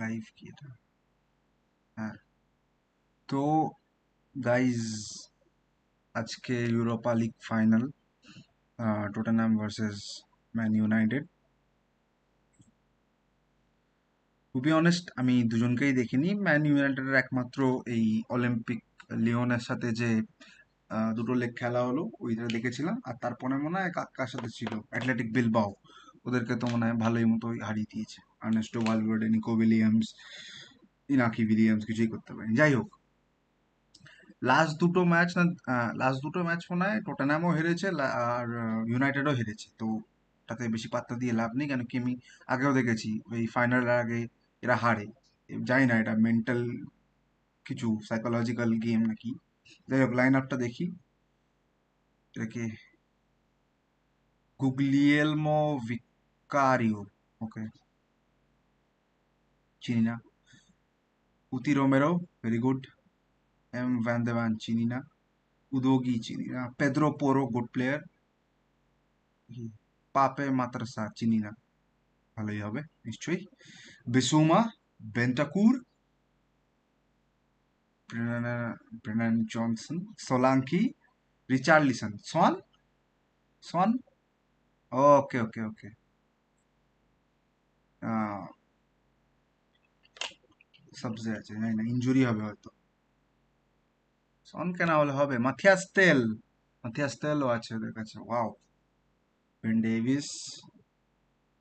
Live কি এটা? হ্যাঁ, তো গাইজ আজকে Europa League final, Tottenham versus Man United. To be honest আমি দুজনকেই দেখিনি। ম্যান ইউনাইটেডের একমাত্র এই অলিম্পিক লিওনের সাথে যে দুটো লেগ খেলা হলো ওইটা দেখেছিলাম, আর তারপরে মনে হয় কার সাথে ছিল, অ্যাথলেটিক বিলবাও। ওদেরকে তো মনে হয় ভালোই মতো হারিয়ে দিয়েছে। Ernesto Valverde, Nico Williams, Inaki Williams কিছুই করতে পারেনি। যাই হোক, লাস্ট দুটো ম্যাচ না, লাস্ট দুটো ম্যাচ মনে হয় টটেনহ্যামও হেরেছে আর ইউনাইটেডও হেরেছে। তো তাতে বেশি পাত্তা দিয়ে লাভ নেই, কেন কি আমি আগেও দেখেছি ওই ফাইনালের আগে এরা হারে। জানি না এটা মেন্টাল কিছু সাইকোলজিক্যাল গেম নাকি। যাই হোক, লাইন আপটা দেখি। এটাকে গুগলিয়েলমো ভিকারিও, ওকে, চিনি না। উতি রোমেরো, ভেরি গুড। এম ভ্যান দে ভ্যান, চিনি না। উদোগি, চিনি না। Pedro Porro, good player. Pape Matar Sarr, চিনি না। ভালোই হবে নিশ্চয়ই। Bissouma, Bentancur, Brennan Johnson, Solanke, Richarlison, Son, Son, okay okay okay. সবজে আছে, জানি না, ইঞ্জুরি হবে হয়তো। সন কেন হলে হবে? মাথিয়াস তেল, মাথিয়াস তেলও আছে ওদের কাছে, wow. Ben Davies,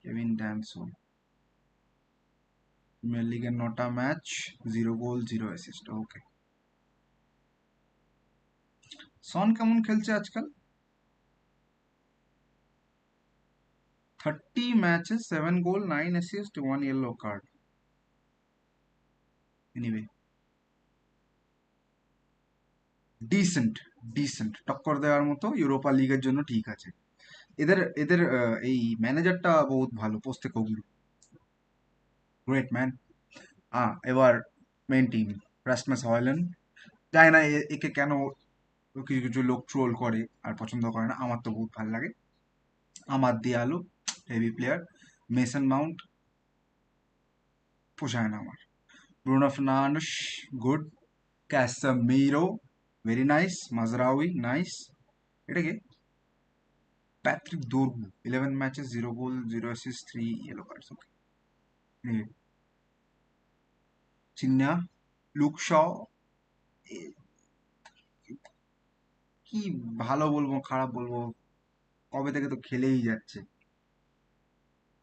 Kevin Danso. Premier লিগের 9টা ম্যাচ, 0 গোল 0 অ্যাসিস্ট, ওকে। সন কেমন খেলছে আজকাল? 30 matches, 7 goal, 9 assist, 1 yellow card. Anyway, decent, decent টক্কর দেওয়ার মতো, ইউরোপা লিগের জন্য ঠিক আছে। এদের এদের এই ম্যানেজারটা বহুত ভালো, পোস্তে কোগলু, গ্রেট ম্যান। এবার মেন টিম, রাসমাস হয়লেন। জানি না একে কেন কিছু কিছু লোক ট্রোল করে আর পছন্দ করে না, আমার তো বহুত ভালো লাগে। আমার Diallo, heavy player. Mason Mount পোষায় না আমার। Bruno Fernandes, good. Casemiro, very nice. Mazraoui, nice. এটাকে Patrick Dorgu, 11 matches, 0 goal 0 assist, 3 yellow cards, okay. চিন্না, লুক শ, কি ভালো বলবো খারাপ বলবো, কবে থেকে তো খেলেই যাচ্ছে।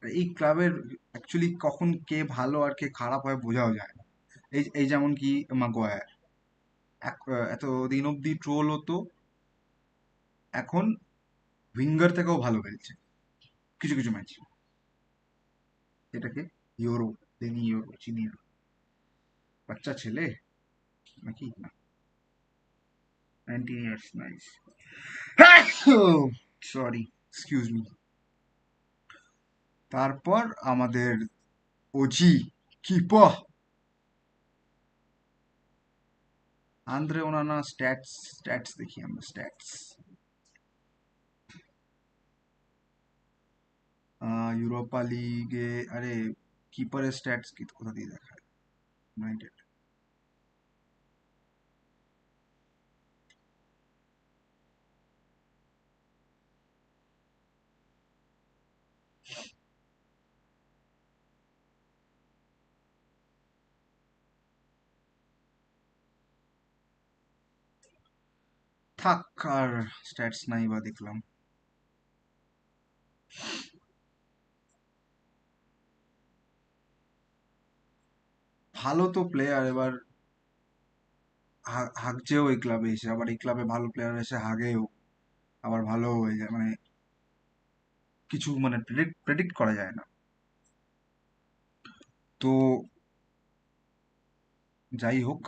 এই ক্লাবের অ্যাকচুয়ালি কখন কে ভালো আর কে খারাপ হয় বোঝাও যায় না। এই এই যেমন কি মাগোয়ার, এত দিন অব্দি ট্রোল হতো, এখন উইঙ্গার থেকেও ভালো খেলছে কিছু কিছু ম্যাচ। এটাকে ইউরো, দেনি ইউরো, চিনি না। বাচ্চা ছেলে নাকি না? 19 years, nice. Sorry, excuse me. তারপর আমাদের OG keeper Andre Onana. Stats, stats দেখি আমরা, স্ট্যাটস। ইউরোপা লিগে, আরে কিপারের স্ট্যাটস কি কোথা দিয়ে দেখায়? ইউনাইটেড। থাক, আর স্ট্যাটস নাই বা দেখলাম। ভালো তো প্লেয়ার, এবার হাগছেও এই ক্লাবে এসে, আবার এই ক্লাবে ভালো প্লেয়ার এসে হাগেও, আবার ভালো হয়ে যায়, মানে কিছু মানে প্রেডিক্ট করা যায় না। তো যাই হোক,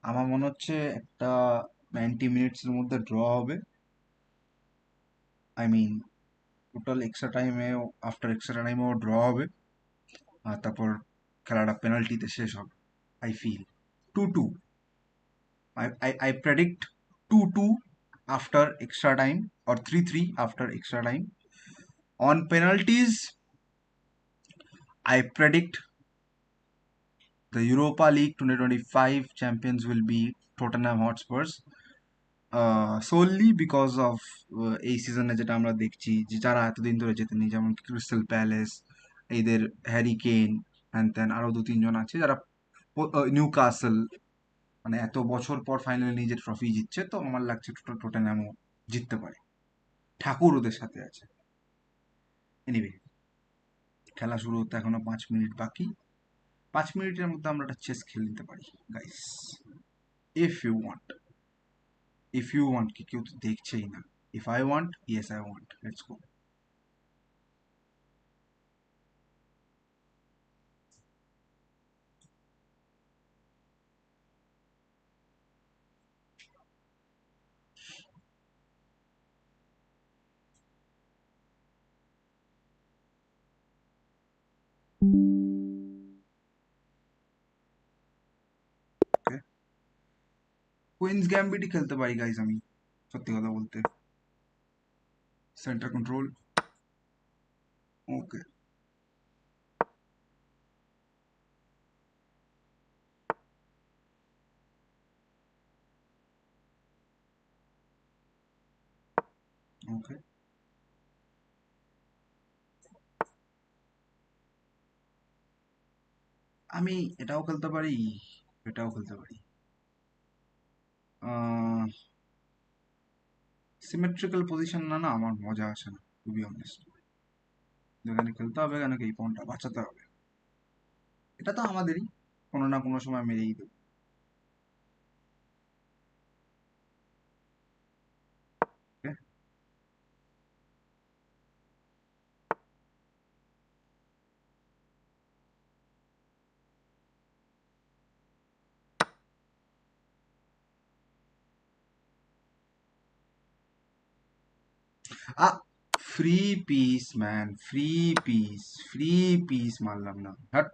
আমার মনে হচ্ছে একটা 90 মিনিটসের মধ্যে ড্র হবে। আই মিন, টোটাল এক্সট্রা টাইমেও, আফটার এক্সট্রা টাইমেও ড্র হবে। আর তারপর খেলাটা পেনাল্টিতে শেষ হবে, I feel. 2-2, I predict 2-2 after extra time, or 3-3 after extra time on penalties. I predict the Europa League 2025 champions will be Tottenham Hotspurs. Solely because of এই সিজনে যেটা আমরা দেখছি যে যারা এতদিন ধরে জেতেনি, যেমন ক্রিস্টাল প্যালেস, এদের হ্যারি কেন, হ্যান ত্যান আরো দু তিনজন আছে যারা, নিউ কাসল, মানে এত বছর পর ফাইনালি নিজের ট্রফি জিতছে, তো আমার লাগছে টটেনহ্যামও জিততে পারে। ঠাকুর ওদের সাথে আছে। এনিওয়ে, খেলা শুরু হতে এখনো 5 মিনিট বাকি। 5 মিনিটের মধ্যে আমরা একটা চেস খেলে নিতে পারি guys, if you want. If you want কি কেউ তো দেখছেই না। If I want, yes I want, let's go. Okay, queen's গ্যাম্বিটই খেলতে পারি গাইস আমি, সত্যি কথা বলতে। Centre control. ওকে। ওকে, আমি এটাও খেলতে পারি, এটাও খেলতে পারি। সিমেট্রিক্যাল পজিশন না, না আমার মজা আসে না, টু বি অনেস্ট। যেখানে খেলতে হবে কেন কি এই পয়েন্টটা বাঁচাতে হবে, এটা তো আমাদেরই কোনো না কোনো সময় মেরেই দেবো। Okay. A free piece man, free piece, free piece মারলাম না, হাট।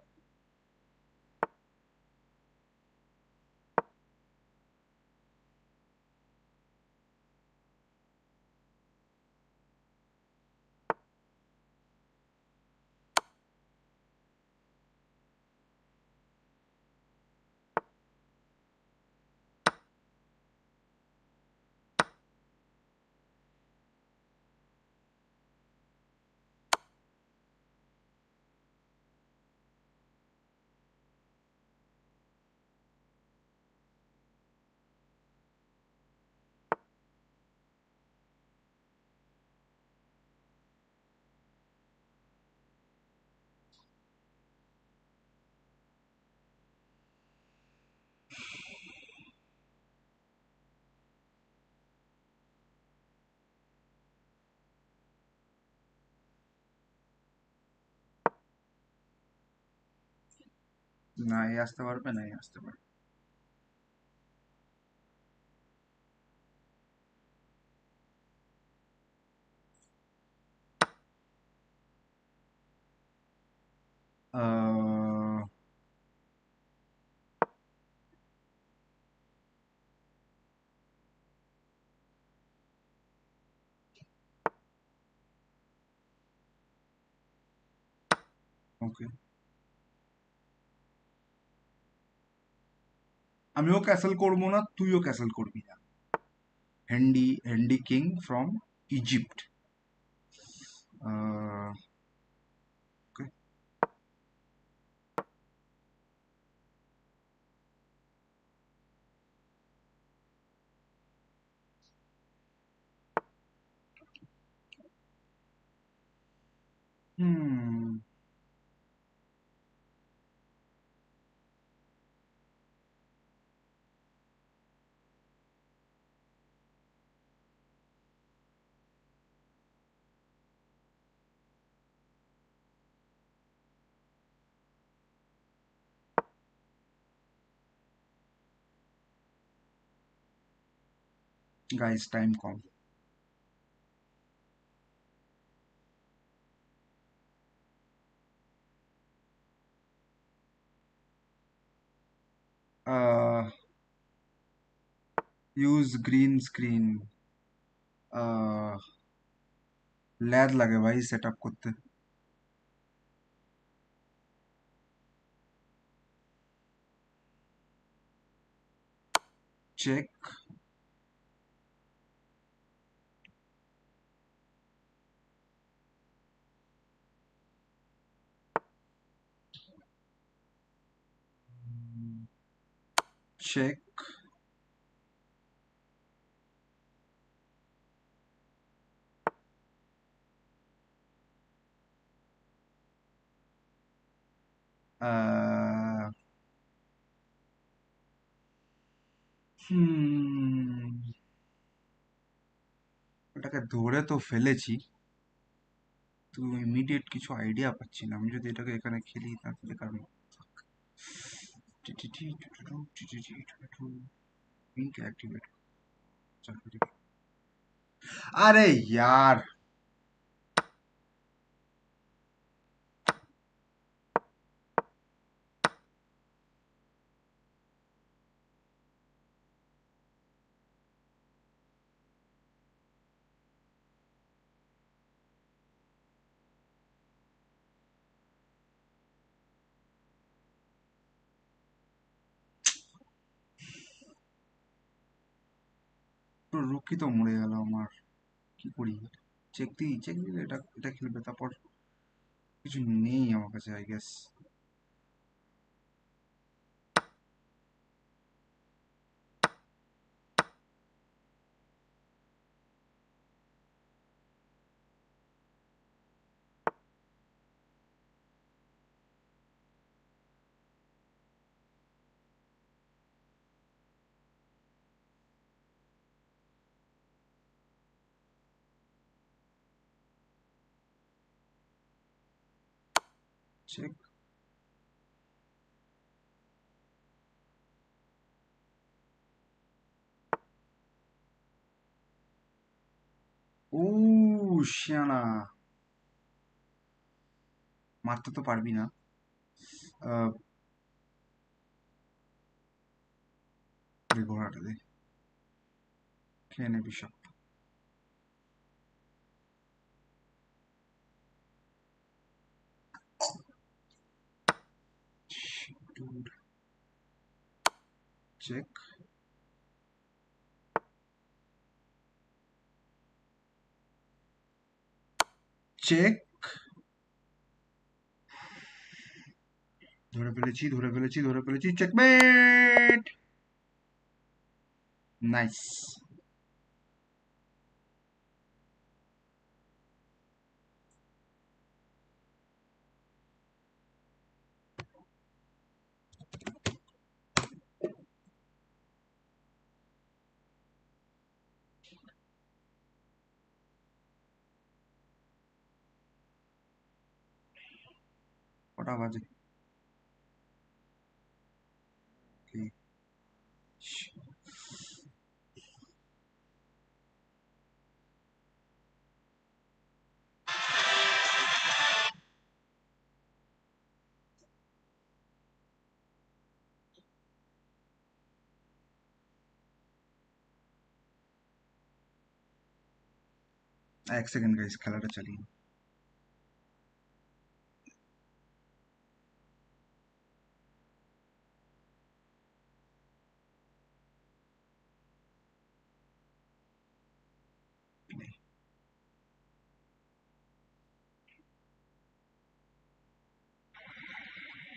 না এ আসতে পারবে, না এ আসতে পারবে। ওকে, আমিও ক্যাসেল করবো না, তুইও ক্যাসেল করবি না। হেন্ডি, হেন্ডি king from Egypt. Okay. Hmm. Guys time কম। Use green screen. ল্যাদ লাগে ভাই সেট আপ করতে। check, check, uh, এটাকে ধরে তো ফেলেছি, তো ইমিডিয়েট কিছু আইডিয়া পাচ্ছি না। আমি যদি এটাকে এখানে খেলি তাহলে কারণ পিঙ্ক অ্যাক্টিভেট। আরে ইয়ার, রুকি তো মরে গেল আমার। কি করি? চেক দিলে এটা এটা খেলবে, তারপর কিছু নেই আমার কাছে আই গেস। চেক। ও শিয়ানা, মারতে তো পারবি না। আহ, দে ঘোড়াটা দে, খেয়ে নে বিশপ। Check, check. ধরে ফেলেছি, ধরে ফেলেছি, ধরে ফেলেছি, চেকমেট। নাইস। কটা বাজে? Okay. এক সেকেন্ড গাইস, খেলাটা চালিয়ে নিই।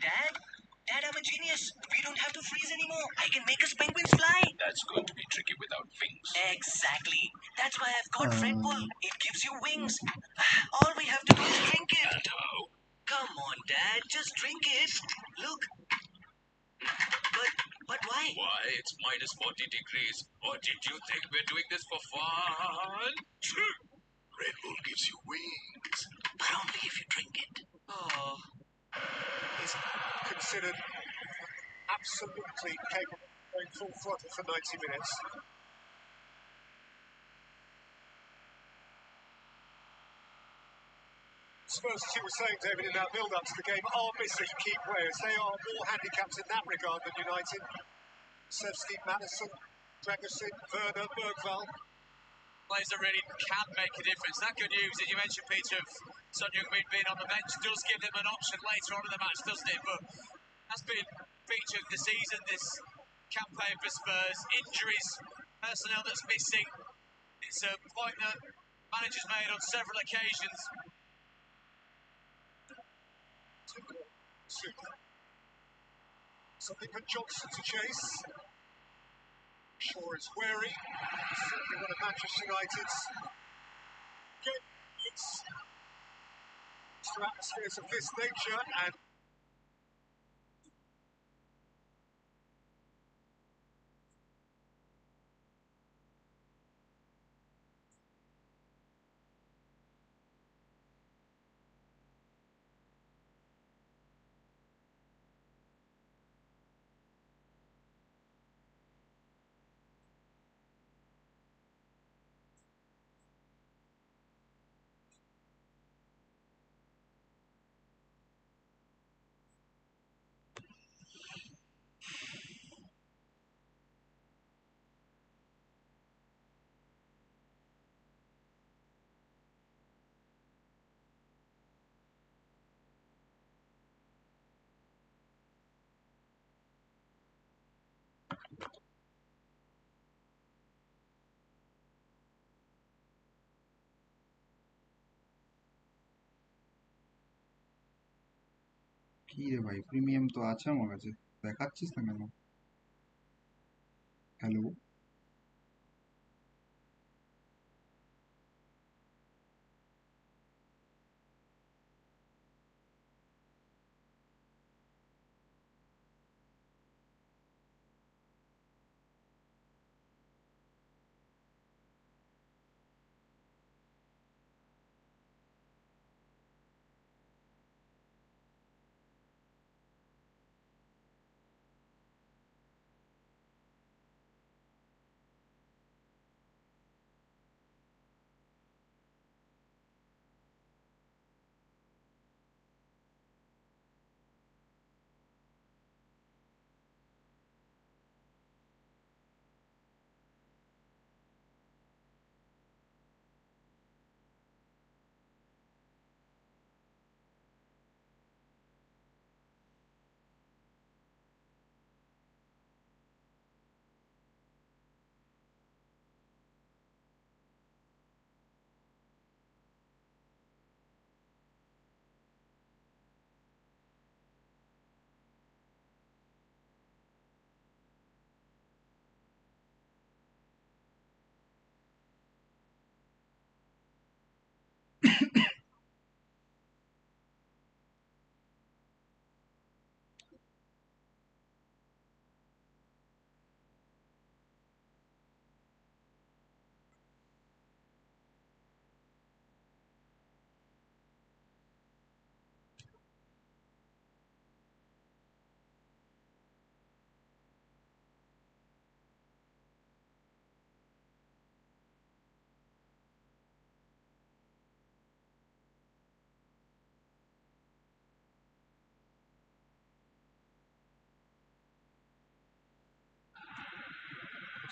Dad? Dad, I'm a genius. We don't have to freeze anymore. I can make us penguins fly. That's going to be tricky without wings. Exactly. That's why I've got Red ah, Bull. It gives you wings. All we have to do is drink it. And how? Come on, Dad. Just drink it. Look. But why? Why, it's minus 40 degrees. Or did you think we're doing this for fun? Red Bull gives you wings. But only if you drink it. Oh. Is considered absolutely capable of going full throttle for 90 minutes. Spurs, as you were saying, David, in that build-up to the game, are missing key players. They are more handicapped in that regard than United. Sevski, Madison, Dragusin, Werner, Bergvall. Players that really can make a difference. That good news that you mentioned, Peter, of Son Heung-min being on the bench does give them an option later on in the match, doesn't it? But that's been feature of the season, this campaign for Spurs. Injuries, personnel that's missing. It's a point that managers made on several occasions. Super. Something for Johnson to chase. Shaw is wary. Certainly one of Manchester United's atmospheres of this nature, and কি রে ভাই, premium তো আছে আমার কাছে, দেখাচ্ছিস না কেন? Hello.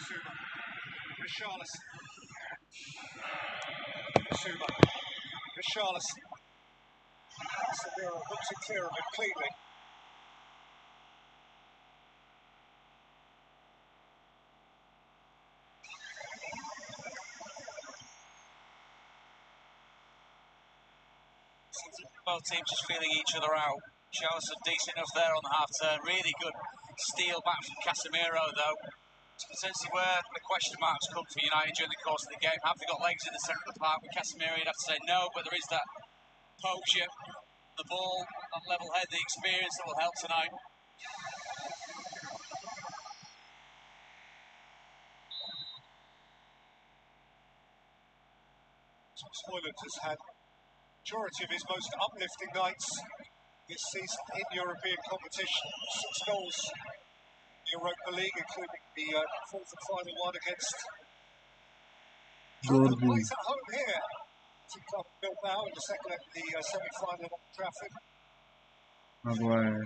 Zuma. Richarlison. Zuma. Richarlison. Samira hooks it clear of it cleanly. Both teams just feeling each other out. Charleston decent enough there on the half turn. Really good steal back from Casemiro, though. It's potentially where the question marks come for United during the course of the game. Have they got legs in the centre of the park? With Casemiro, you'd have to say no, but there is that poacher, the ball, that level head, the experience that will help tonight. Hoyland has had majority of his most uplifting nights this season in European competition. 6 goals in the Europa League, including the fourth and final one against জর্গু। plays at home here. Team Club Bilbao in the second leg of the semi-final at Old Trafford. Maguire।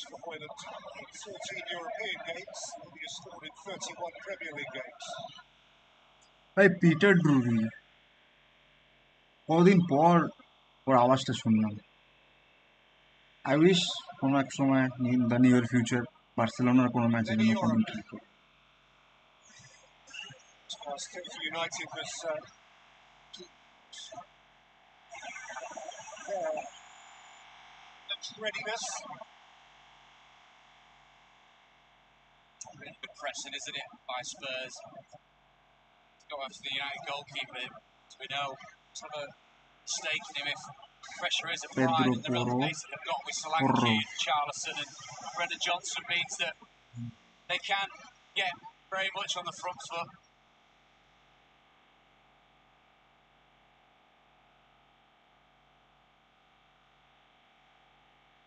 For Hoyland in 14 European games, he has scored in 31 Premier League games. ভাই Peter ড্রুরি, কদিন পর ওর আওয়াজটা শুনলাম। I wish কোনো এক সময় in the near future বার্সেলোনার কোনো ম্যাচে Then যেন Europe. কমেন্ট্রি করে। Still for United was readiness. Really good pressing, isn't it, by Spurs? Go after the United goalkeeper, as we know. It's not a mistake in him if pressure is applied Pedro and the real Poro pace that they've got with Poro Solanke, Charlison and Brendan Johnson means that they can get very much on the front foot.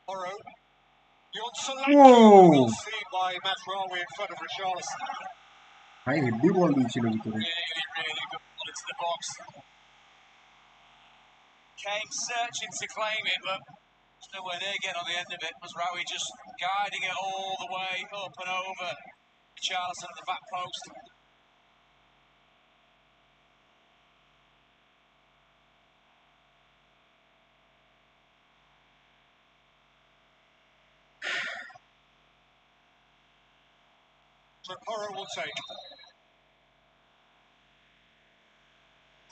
Morrow. Beyond ও Solanke. Well seen by Mazraoui in front of Richarlison. ভাই heavy বল দিয়েছিল ভিতরে। Really, really good ball into the box. Came searching to claim it, but there's nowhere near getting on the end of it. Mazraoui just guiding it all the way up and over Charlison at the back post. So Porro will take.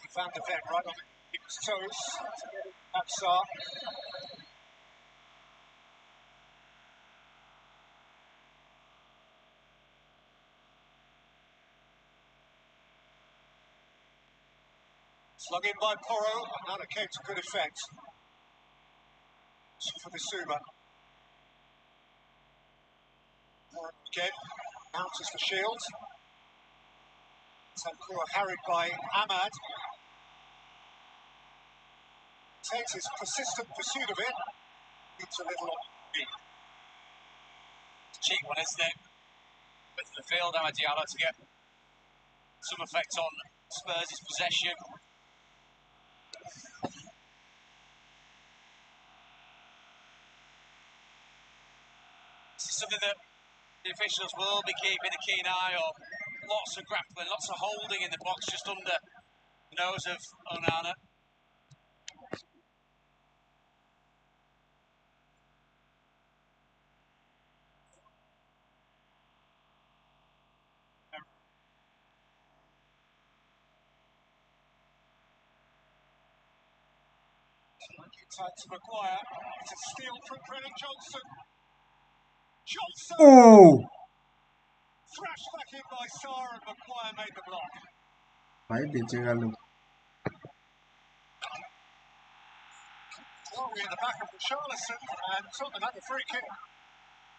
He found the vet right on his toes. Absar. Slung in by Porro, and now it came to good effect. For the Suma. Porro again, bounces the shield. Tankura harried by Ahmad. Takes his persistent pursuit of it. It's a little off beat. Cheap one, isn't it? With the field, Amad Diallo to get some effect on Spurs' possession. This is something that the officials will be keeping a keen eye on. Lots of grappling, lots of holding in the box just under the nose of Onana. Tight to Maguire. It's a steal from Brennan Johnson. Johnson! O Thrashed back in by Sarr and Maguire made the block. ভাই বেঁচে গেল। Glory in the back of Richarlison and Tottenham had the free kick.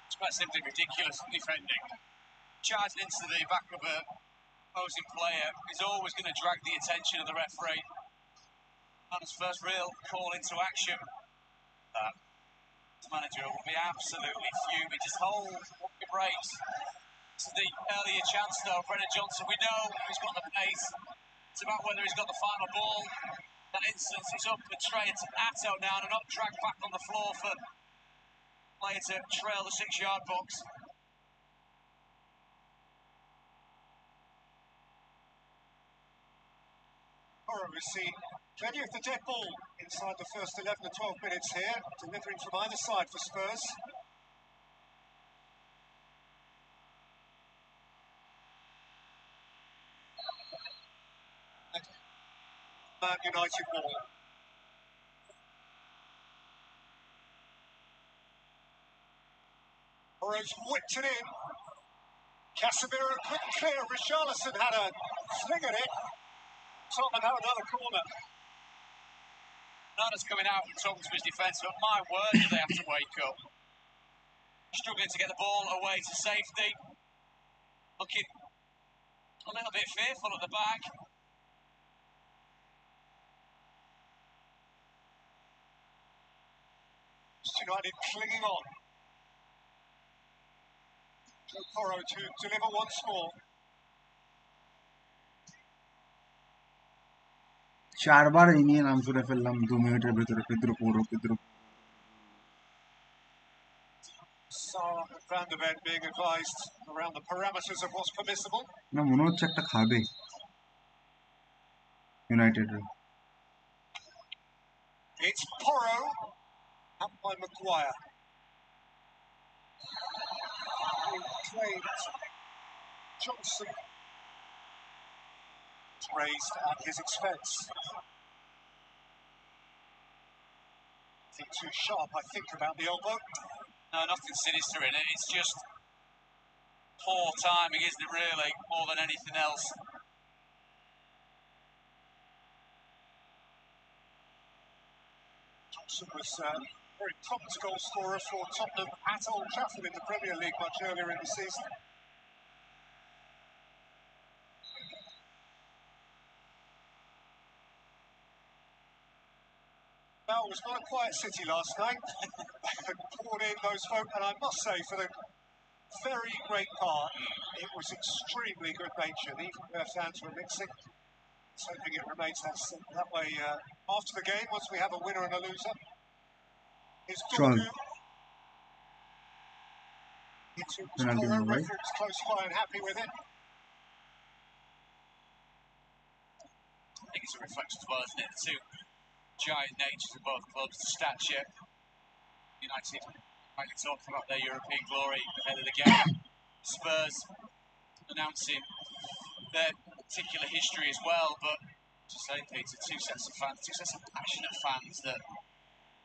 It's quite simply ridiculous defending. Charging into the back of a opposing player is always going to drag the attention of the referee. On his first real call into action, the manager will be absolutely fuming. Just hold the brakes. This is the earlier chance though. Brennan Johnson, we know he's got the pace. It's about whether he's got the final ball. That instance, he's up and straight at Onana, not dragged back on the floor for player to trail the 6-yard box. Porro has seen plenty of the dead ball inside the first 11 or 12 minutes here, delivering from either side for Spurs. Man United ball. Porro's whipped it in. Casemiro quick clear. Richarlison had a swing at it. Tottenham have another corner. Onana's coming out and talking to his defence, but my word, do they have to wake up. Struggling to get the ball away to safety. Looking a little bit fearful at the back. United clinging on. Joe Porro to deliver once more. 4বার এই নিয়ে নাম শুনে ফেললাম 2 মিনিটের ভেতরে। Pedro Porro Pedro Sarr and Van der Ven being advised around the parameters of what's permissible. না মনে হচ্ছে একটা খাবে ইউনাইটেডের। It's Porro, up by Maguire. Claimed Johnson raised at his expense. Too sharp, I think, about the elbow. No, nothing sinister in it. It's just poor timing, isn't it, really, more than anything else. Johnson was a very prompt goal scorer for Tottenham at Old Trafford in the Premier League much earlier in the season. Well, it was not a quiet city last night. Poured in those folk, and I must say, for the very great part, it was extremely good-natured, even where fans were mixing. So I think it remains that way after the game, once we have a winner and a loser. It's চল Dorgu. He took his penalty corner, হলো ভাই। referee was close by and happy with it. I think it's a reflection as well, isn't it? The two giant natures of both clubs, the stature. United rightly talking about their European glory ahead of the game. Spurs announcing their particular history as well, but to say, Peter, two sets of fans, two sets of passionate fans that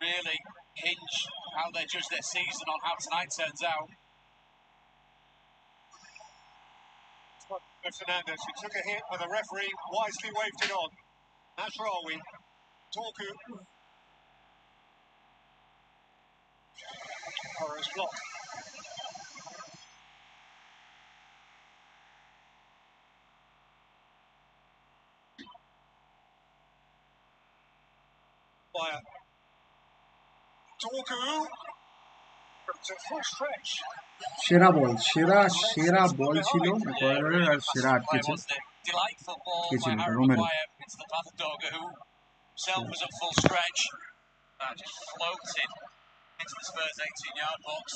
really hinge how they judge their season on how tonight turns out. Fernandez, who took a hit, but the referee wisely waved it on. Ashrawi, Dorgu. Torres blocked. Fire. Dorgu. It's a full stretch. সেরা বল, সেরা সেরা Senseless from বল ছিল behind. Yeah, একুয়াডরের, really আর good সেরা passing play, আটকেছে। wasn't it? Delightful ball K by ছিল ওটা? Harry Romero. Maguire into the path of Doga, who himself was at full stretch. Just floated into the Spurs 18-yard box.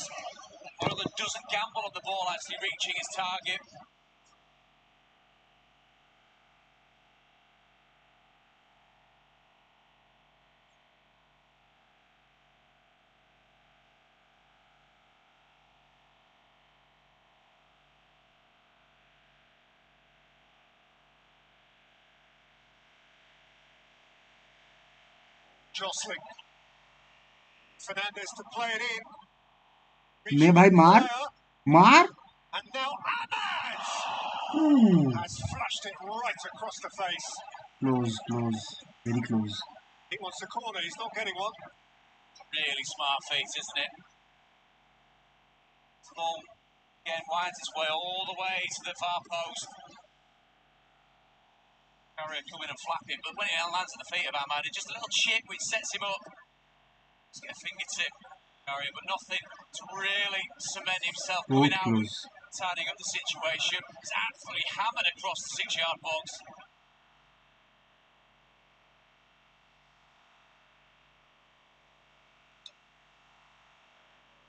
Doga doesn't gamble on the ball actually reaching his target. Jostling. Fernandez to play it in. নে Reaching ভাই in the মার player. মার। And now Ahmad has flashed it right across the face. Close close, very close. He wants a corner, he's not getting one. Really smart feet, isn't it? The ball again winds its way all the way to the far post. Carrier coming and flapping, but when it lands at the feet of Ahmad, it's just a little chip which sets him up. Just get a fingertip, Carrier, but nothing to really cement himself so going out, close. tidying up the situation. He's absolutely hammered across the 6-yard box.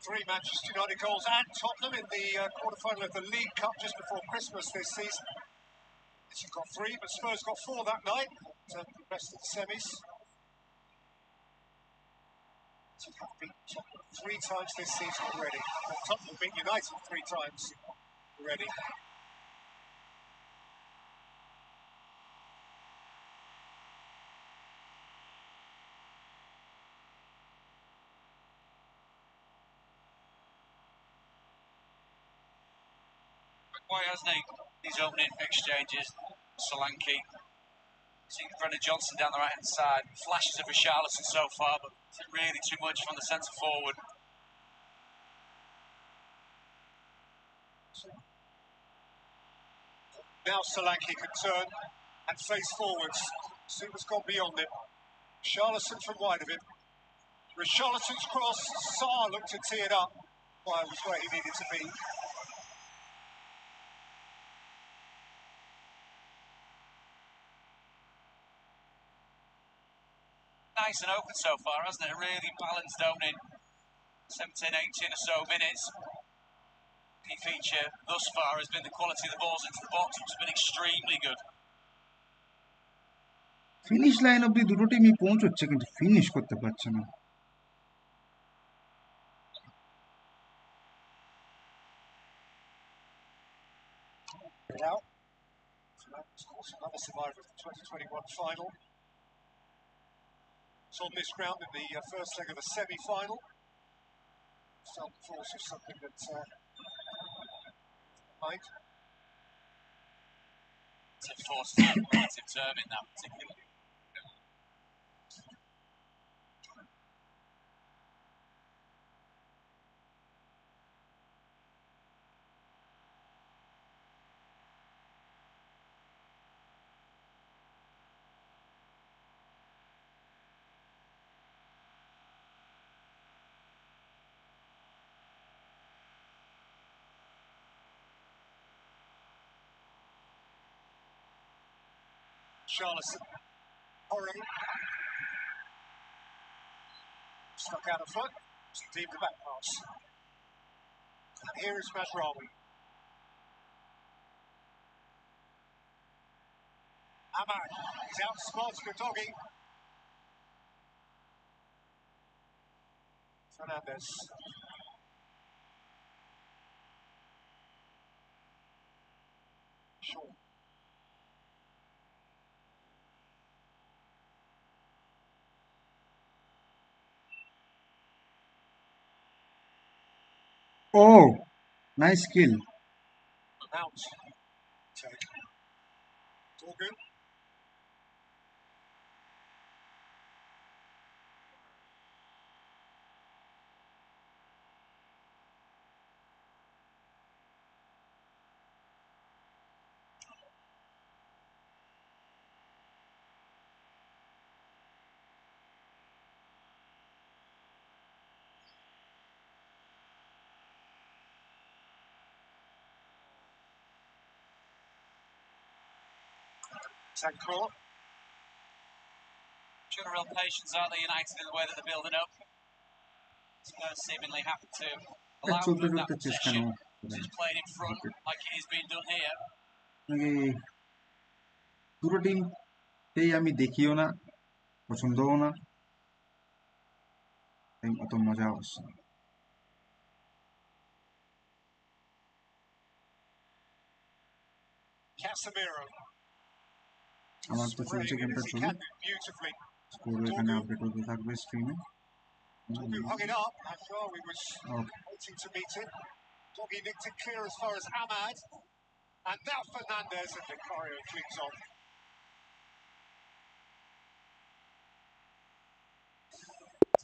Three Manchester United goals and Tottenham in the quarter-final of the League Cup just before Christmas this season. City got three, but Spurs got four that night. So the rest of the semis. City have beaten Tottenham 3 times this season already. And Tottenham beat United 3 times already. Why hasn't he? His opening exchanges, Solanke. Seeing Brennan Johnson down the right-hand side. Flashes of Richarlison so far, but isn't really too much from the centre forward. Now Solanke can turn and face forwards. Suma's gone beyond it. Richarlison from wide of him. Richarlison's cross. Sarr looked to tee it up. Why was where he needed to be. Nice and open so far, hasn't it? A really balanced opening. 17, 18 or so minutes. Key feature thus far has been the quality of the balls into the box, which has been extremely good. Finish line অব্দি দুটো টিমই পৌঁছচ্ছে, কিন্তু finish করতে পারছে না। Now, of course, another survivor of the 2021 final. It's on this ground in the first leg of the semi-final. Felt the force of something that might. It's a force relative term in that particular. Charlison, Horry, stuck out of front, deemed the back pass. And here is Mazraoui. Ahmad, he's outsmarted the doggy. Fernandez. Shaw. Oh, nice kill. Mount. Take. It's all good. Sankor. Showing a real patience out there, United, in the way that they're building up. Spurs seemingly happy to allow চলতে them that চলতে chess কেন possession. করে? Just playing in front like it is being done here. নাকি দুটো টিমকেই আমি দেখিও না, পছন্দও না, তাই অত মজা হচ্ছে না। Casemiro. আমার তো চলছে, Spraying it গেমটা as he চলুক, can do beautifully. স্কোর এখানে Dorgu. আপডেট হতে থাকবে স্ক্রিনে। Dorgu hung it up. Mazraoui was okay, waiting to meet it. Doggy nicked it clear as far as Ahmad. And now Fernandez and Vicario clings on.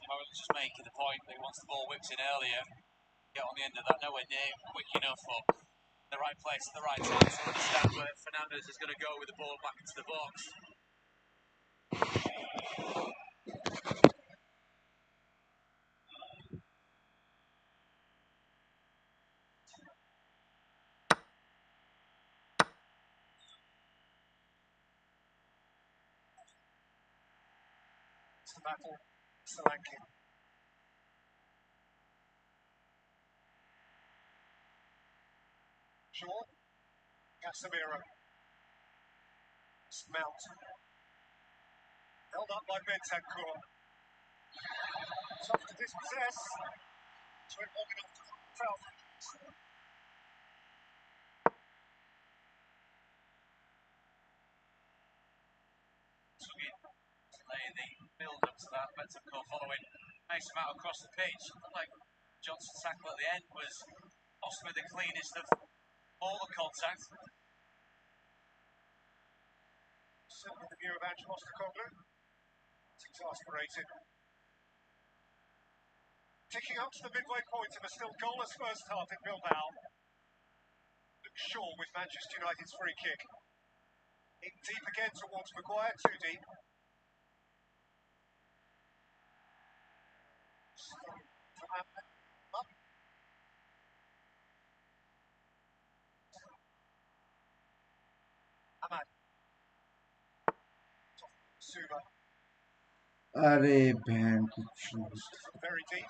Howard just making the point that he wants the ball whipped in earlier. Get on the end of that, nowhere near quick enough, but the right place at the right time to understand where Fernandez is going to go with the ball back into the box. It's the battle. Solanke. Shaw. Casemiro. Mount. Held up by Bentancur. Tough to dispossess. It's went long enough to foul. The build up to that, Bentancur following nice amount across the pitch. Like Johnson's tackle at the end was possibly the cleanest of all the contact. Certainly the view of Ange Postecoglou. It's exasperated. Ticking up to the midway point of a still goalless first half in Bilbao. Luke Shaw with Manchester United's free kick. In deep again towards Maguire, too deep. Up. Ahmad. Suba. আরে van কিচ্ছু Very deep.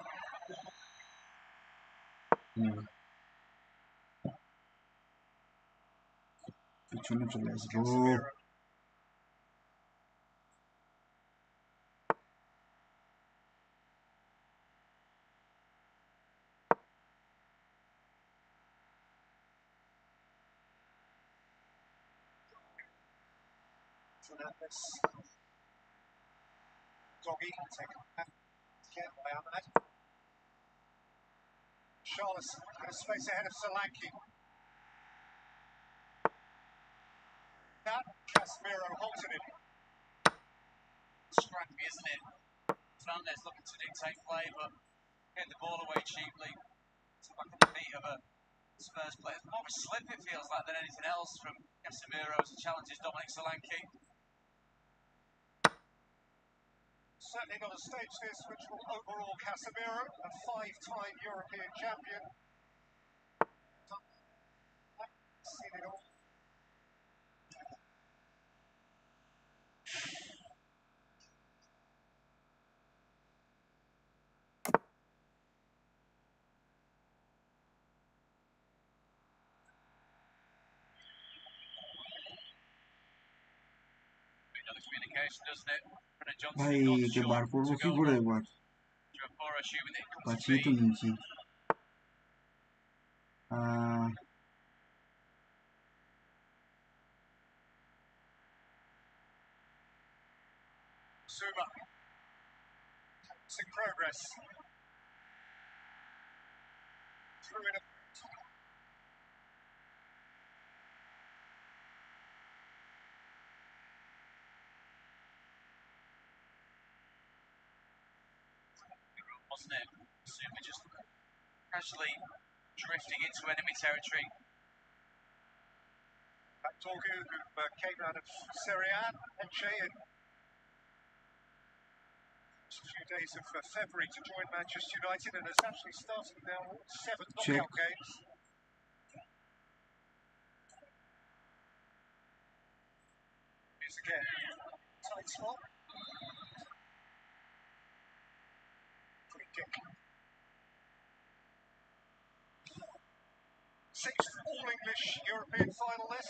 পিছনে চলে আসবো। Casemiro. Fernandez. Doggy taken back again by Ahmed. Charlison in a space ahead of Solanke. That Casemiro halted him. Scrappy, isn't it? Fernandez looking to dictate play, but getting the ball away cheaply. It's back on the feet of a Spurs player. More of a slip, it feels like, than anything else from Casemiro as he challenges Dominic Solanke. Certainly not a stage this which will overawe Casemiro, a five-time European champion. Seen it all. Another communication, doesn't it? Brennan Johnson ভাই not একে sure বার করবো to কি go করে long. এবার? Or assuming it comes to বাঁচিয়ে be. তো নিয়েছি। Zuma. It's in progress. Through in a Wasn't it? Zuma just casually drifting into enemy territory. Dorgu, who came out of Serie A, Lecce, in just a few days of February to join Manchester United, and has actually started now 7 knockout games. Here's again, tight spot. Free kick. 6th all-English European final this.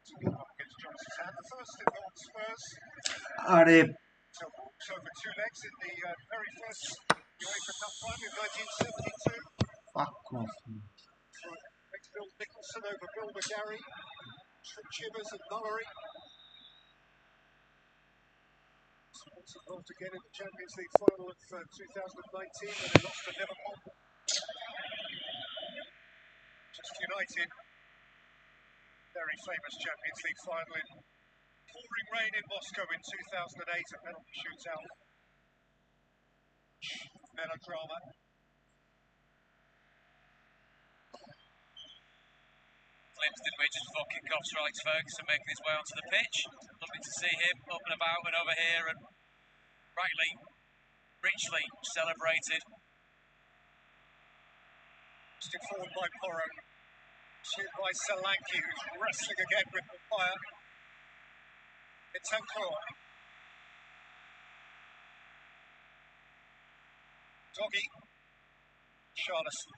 Against Johnson's hand, the first in North Spurs. আরে So walks over 2 legs in the very first UEFA Cup final in 1972. fuck off. Next Bill Nicholson over Bill McGarry, Chivers and Mullery. Spurs involved again in the Champions League final of 2019 when they lost to Liverpool. Just United, very famous Champions League final in pouring rain in Moscow in 2008, a penalty shootout. Melodrama. Glimpse, didn't we, just before kick-off strikes Ferguson making his way onto the pitch. Lovely to see him up and about and over here, and rightly, richly celebrated. Pushed forward by Porro. Shoot by Solanke, who's wrestling again with the fire. It's Encore. Doggy. Charlison.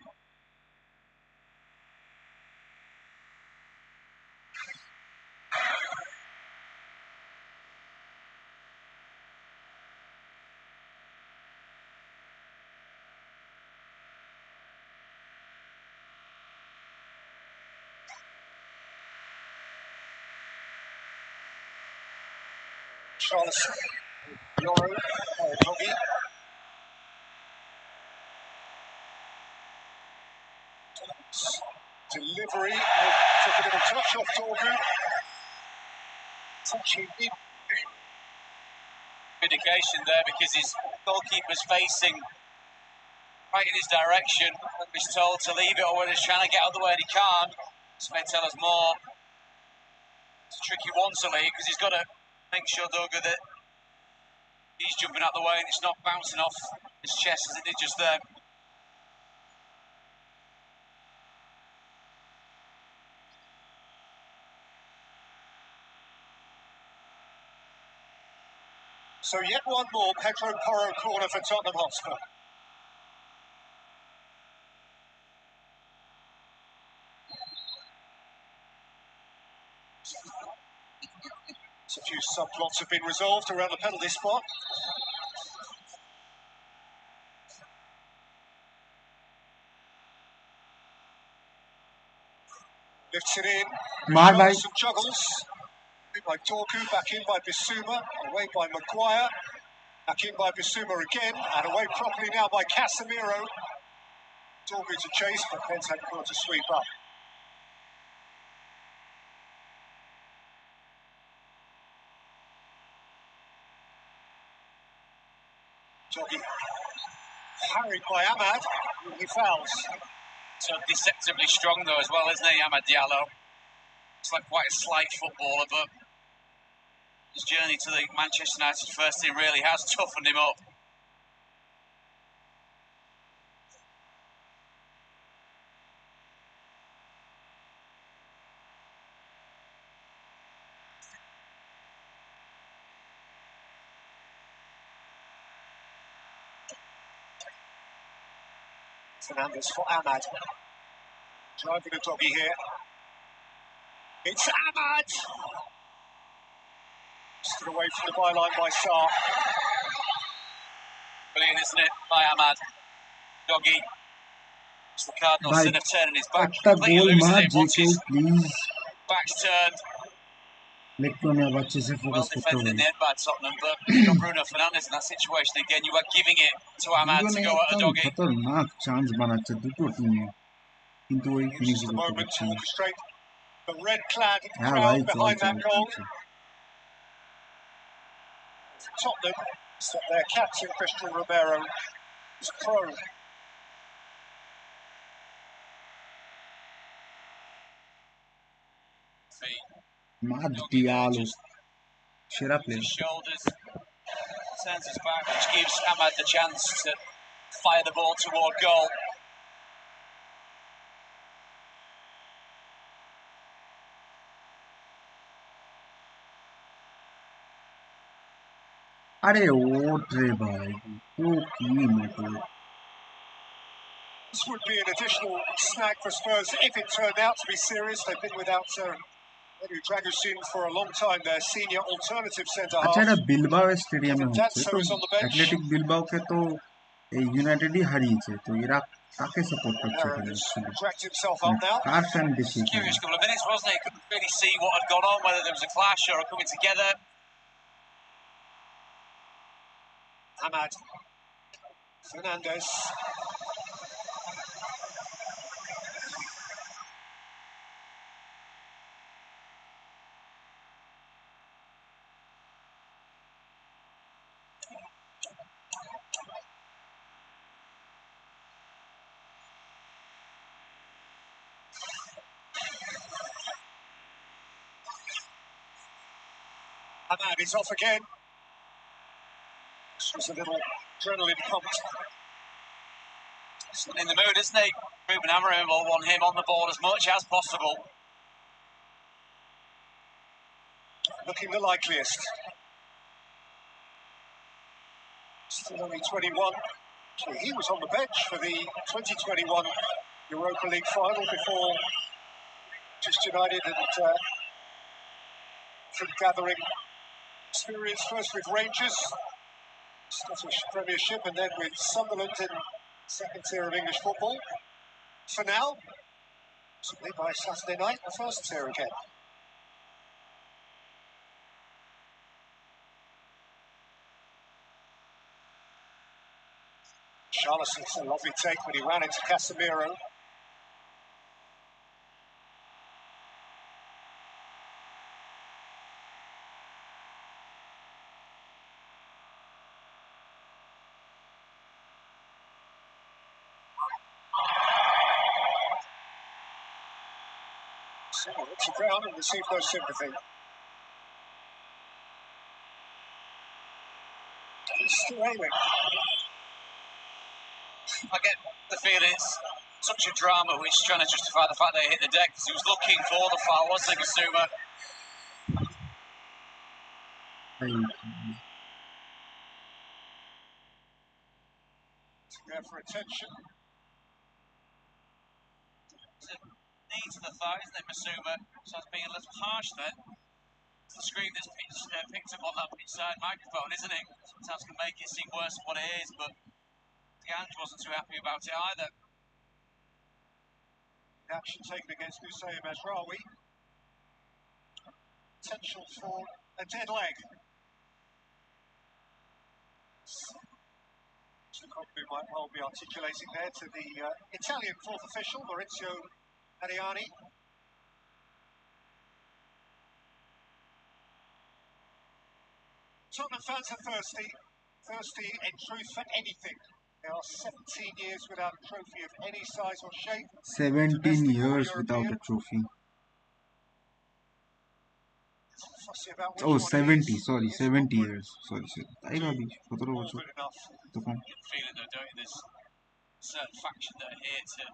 Charlison. Euro. Doggy. Delivery. Took a little touch off Dorgu. Touching in. Indication there because his goalkeeper's facing right in his direction. He's told to leave it, or whether he's trying to get out of the way and he can't. This may tell us more. It's a tricky one to leave because he's got to make sure, Dorgu, that he's jumping out of the way and it's not bouncing off his chest as it did just there. So yet one more Pedro Porro corner for Tottenham Hotspur. So a few subplots have been resolved around the penalty spot. Lifts it in. মার ভাই। Some juggles. By Dorgu, back in by Bissouma, away by Maguire, back in by Bissouma again, and away properly now by Casemiro. Dorgu to chase, but Bentancur to sweep up. Doggy harried by Ahmad, he fouls. So deceptively strong though as well, isn't he, Amad Diallo? It's like quite a slight footballer, but his journey to the Manchester United first team really has toughened him up. Fernandes for Ahmad. Driving the doggy here. It's Ahmad! Stood away from the byline by Sarr. Brilliant, isn't it, by Ahmad? Doggy. It's the cardinal भाई sin of turning his back. একটা Completely गोल loses मार it J once केউ his please back's turned. Leg को मैं अब अच्छे से Well focus करते defended in हुए the end by Tottenham, but you've got Bruno Fernandes in that situation again. You are giving it to Ahmad to দুজনে go at a একদম doggy. খতরনাক chance বানাচ্ছে দুটো টিমে কিন্তু ওই Uses ফিনিশই the করতে moment পারছে to না orchestrate the red-clad হ্যাঁ ভাই crowd চল behind চল that goal. চল Tottenham, so their captain Christian Romero is prone. Feet. মাদ Doggy there দিয়ালো just সেরা moves his player shoulders, turns his back, which gives Ahmad the chance to fire the ball toward goal. আরে ওঠ রে ভাই ও কি মতো This would be an additional snag for Spurs if it turned out to be serious. They've been without Edu Dragusin for a long time, their senior alternative centre আচ্ছা half. এটা Bilbao স্টেডিয়ামে Kevin হচ্ছে Danso তো is on the bench. Athletic বিলবাওকে তো এই ইউনাইটেডই হারিয়েছে তো এরা কাকে সাপোর্ট করছে Aaron এখানে has actually dragged himself up মানে now. কার ফ্যান বেশি It's a এখানে curious couple of minutes, wasn't it? Couldn't really see what had gone on, whether there was a clash or a coming together. Ahmad. Fernandes. Ahmad is off again. This was a little adrenaline pumped. In the mood, isn't he? Ruben Amorim will want him on the ball as much as possible. Looking the likeliest. Still only 21. So he was on the bench for the 2021 Europa League final before Manchester United and from gathering experience first with Rangers, Scottish Premiership, and then with Sunderland in second tier of English football. For now, possibly by Saturday night, the first tier again. Charleston's a lovely take when he ran into Casemiro. So to ground and received no sympathy. He's still aiming. I get the feeling it's such a drama which is trying to justify the fact that he hit the deck because he was looking for the foul, wasn't he, Basuma? There for attention. It's a knee to the thigh, isn't it, Basuma? So it's being a little harsh then. It's the screen that's picked up on that inside microphone, isn't it? Sometimes can make it seem worse than what it is, but Ganj wasn't too happy about it either. Action taken against Hussein Mazraoui. potential for a dead leg. Lukaku might well be articulating there to the Italian fourth official, Maurizio Ariani. Tottenham fans are thirsty in truth for anything. They are 17 years without a trophy of any size or shape. 17 Domestic or years without European. a trophy. Fussy about which Oh, one 70, it is. sorry, It's 70 not years. Sorry. তাই ভাবি 17 more বছর good enough. তো কম। Feeling though, don't you? There's a certain faction that are here to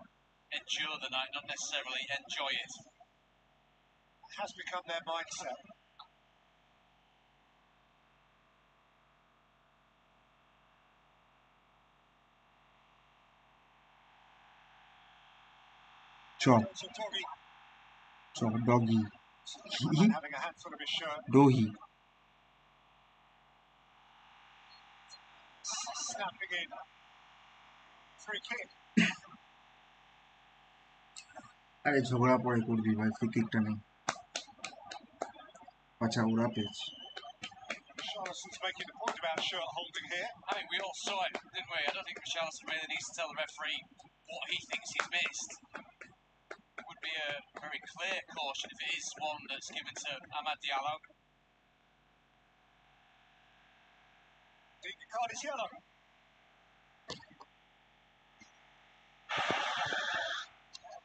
endure the night, not necessarily enjoy it. It has become their mindset. Chop, So Doggy chop, doggy, having a handful of his shirt. dohi. Snapping in. Free kick. আরে ঝগড়া পরে করবি ভাই, free কিকটা নেই। আচ্ছা ওরা পেয়েছে। Charleston's making the point about shirt holding here. I think we all saw it, didn't we? I don't think Richarlison really needs to tell the referee what he thinks he's missed. It would be a very clear caution if it is one that's given to Amad Diallo. The card is yellow.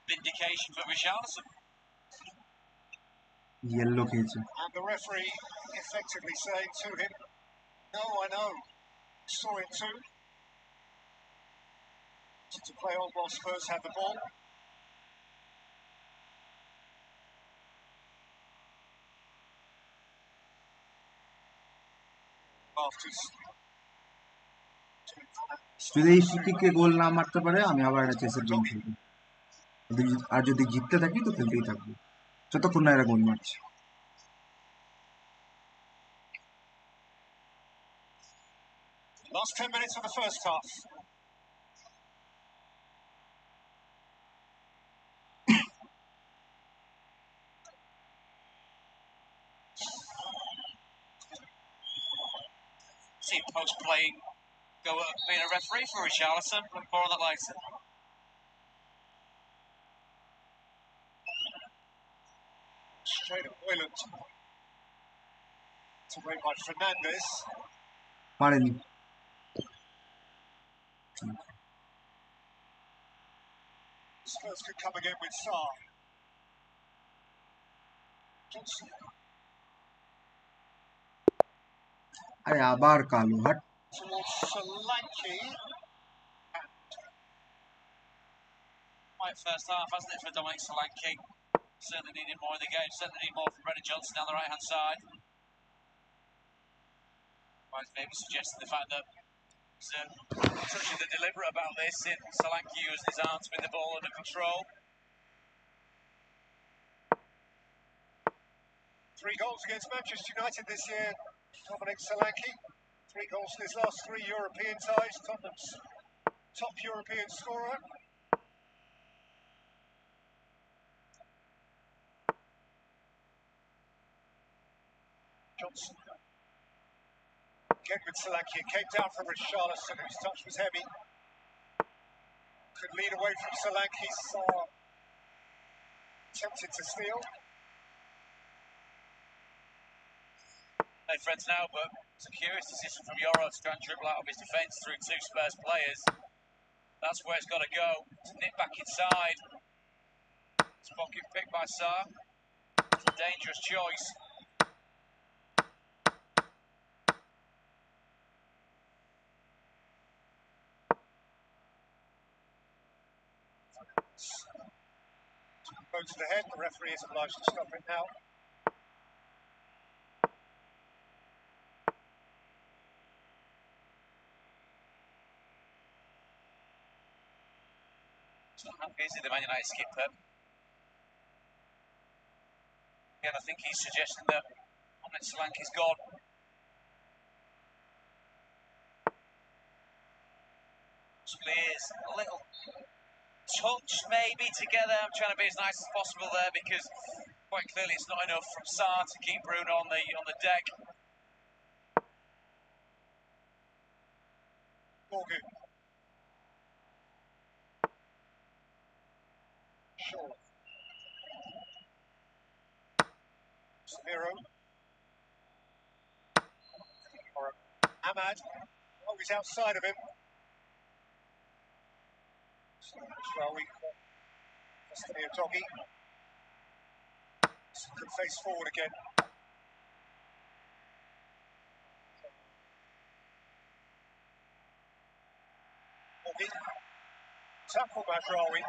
Vindication for Richarlison. Yellow খেয়েছে। And the referee effectively saying to him, no, I know, saw it too. To play on while Spurs had the ball. যদি এই free কিকে গোল না মারতে পারে আমি আবার একটা চেসের game খেলবো। আর যদি জিততে থাকি তো খেলতেই থাকবো যতক্ষণ না এরা গোল মারছে। Last 10 minutes of the first half. See post playing go being a referee for Richarlison. Look more on that later. Straight at Boylan. It's away by Fernandez. পারেনি। Spurs could come again with Sarr. Johnson. আরে আবার কালো হাট। Towards Solanke. Quite first half, hasn't it, for Dominic Solanke? Certainly needed more in the game. Certainly need more from Brennan Johnson down the right hand side. Might maybe suggesting the fact that he's touching the deliberate about this in Solanke using his arms with the ball under control. 3 goals against Manchester United this year. Dominic Solanke. 3 goals in his last 3 European ties. Tottenham's top European scorer. Johnson. Again with Solanke. It came down from Richarlison, whose touch was heavy. Could lead away from Solanke. Tempted to steal. Hey friends now, but it's a curious decision from Euro to try and dribble out of his defence through 2 Spurs players. That's where it's got to go. To nip back inside. It's pocket picked by Sarr. It's a dangerous choice. Goes to the head. The referee is obliged to stop it now. So busy the Man United skipper. Again, I think he's suggesting that Dominic Solanke's gone. Is a little touch maybe together. I'm trying to be as nice as possible there because Quite clearly, it's not enough from Sarr to keep Bruno on the deck. Morgan. Shaw. Samiro. Ahmad. Oh, he's outside of him. Shrawi. Destiny of Doggy. Could face forward again. Doggy. Tackle Majrawi.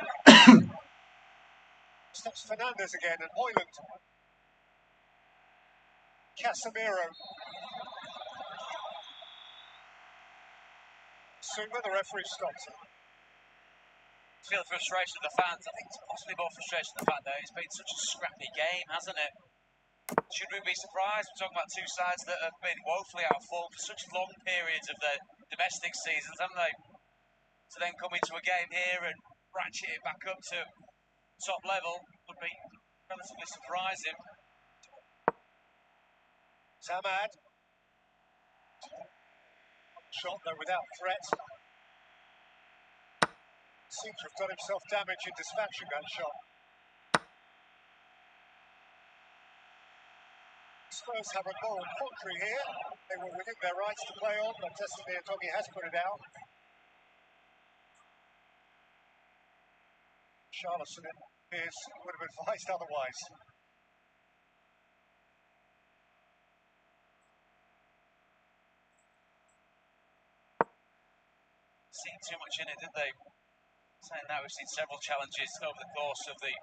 Stops Fernandez again and Hoyland. Casemiro. Soon when the referee stops it. Feel the frustration of the fans. I think it's possibly more frustration of the fact that it's been such a scrappy game, hasn't it? Should we be surprised? We're talking about two sides that have been woefully out of form for such long periods of their domestic seasons, haven't they? To then come into a game here and ratchet it back up to top level would be relatively surprising. Ahmad. Shot though without threat. Seems to have done himself damage in dispatching that shot. Spurs have a moral quandary here. They were within their rights to play on, but Destiny and Doggy has put it out. Charleston would have advised otherwise. Seen too much in it, did they? Saying that, we've seen several challenges over the course of the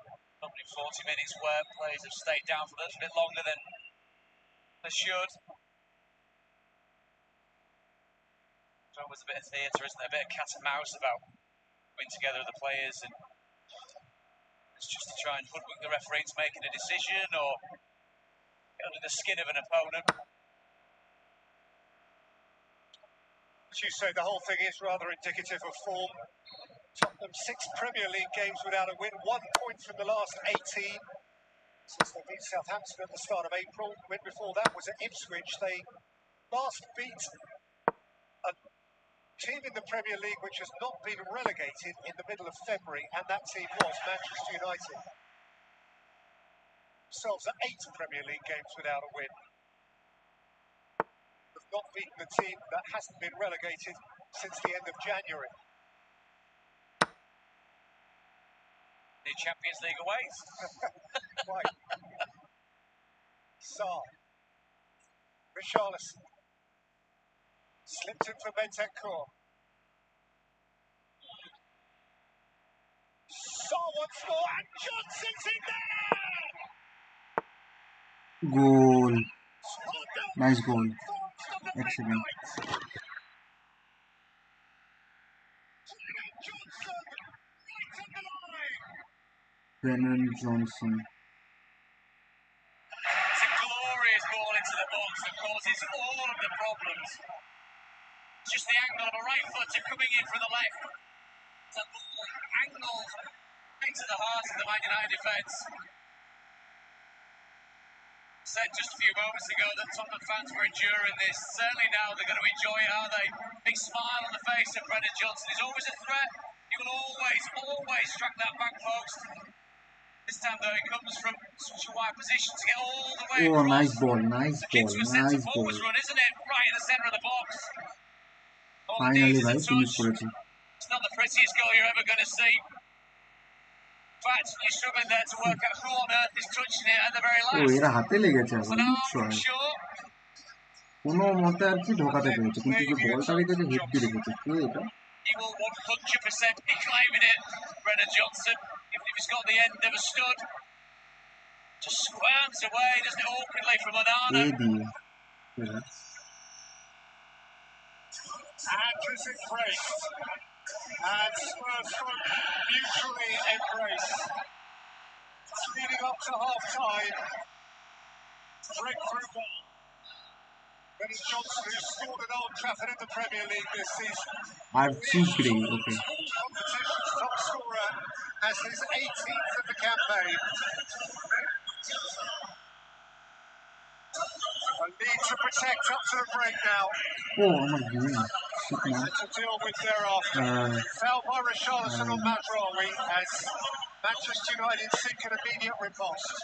opening 40 minutes where players have stayed down for a little bit longer than they should. There's always a bit of theatre, isn't there? A bit of cat and mouse about coming together of the players, and it's just to try and hoodwink the referee into making a decision or get under the skin of an opponent. As you say, the whole thing is rather indicative of form. Tottenham 6 Premier League games without a win, 1 point from the last 18 since they beat Southampton at the start of April. Win before that was at Ipswich. They last beat a team in the Premier League which has not been relegated in the middle of February, and that team was Manchester United. Themselves at 8 Premier League games without a win. They've not beaten a team that hasn't been relegated since the end of January. The Champions League away. Right. Sarr. Richarlison. Slipped in for Bentancur. Sarr once more, and Johnson's in there! Goal. Nice goal. Excellent. Johnson, right on the line! Brennan Johnson. It's a glorious ball into the box that causes all of the problems. It's just the angle of a right footer coming in from the left. It's a ball angled into the heart of the Man United defence. Said just a few moments ago that Tottenham fans were enduring this. Certainly now they're going to enjoy it, are they? Big smile on the face of Brennan Johnson. He's always a threat. He will always track that back post. This time though, he comes from such a wide position to get all the way Oh, across. nice ball, nice Akin ball, to a centre nice ball. forwards run, isn't it? Right in the centre of the box. All it Finally needs is ভাই a finish touch. করেছে। It's not the prettiest goal you're ever going to see. In fact, you're struggling there to work out who on earth is touching it at the very O last. এরা হাতে লেগেছে It's আবার an বুঝছো arm from Shaw. কোনো মতে আর কি ঢোকাতে পেরেছে, কিন্তু যে বলটা রেখেছে হেভি রেখেছে। কে এটা? He will 100% be claiming it, Brennan Johnson, even if he's got the end never stood. Just squirms away, doesn't it, awkwardly from Onana. এ দিয়ে এরা। Andrews embraced, and Spurs front mutually embrace. Leading up to half-time, breakthrough ball. Brennan Johnson, who scored at Old Trafford in the Premier League this season. Archie Gray, okay. Competition's top scorer as his 18th of the campaign. A need to protect up to the break now. Oh, আমার viewing. Shit, man. To deal with thereafter. Foul by Richarlison on Mazraoui as Manchester United seek an immediate riposte.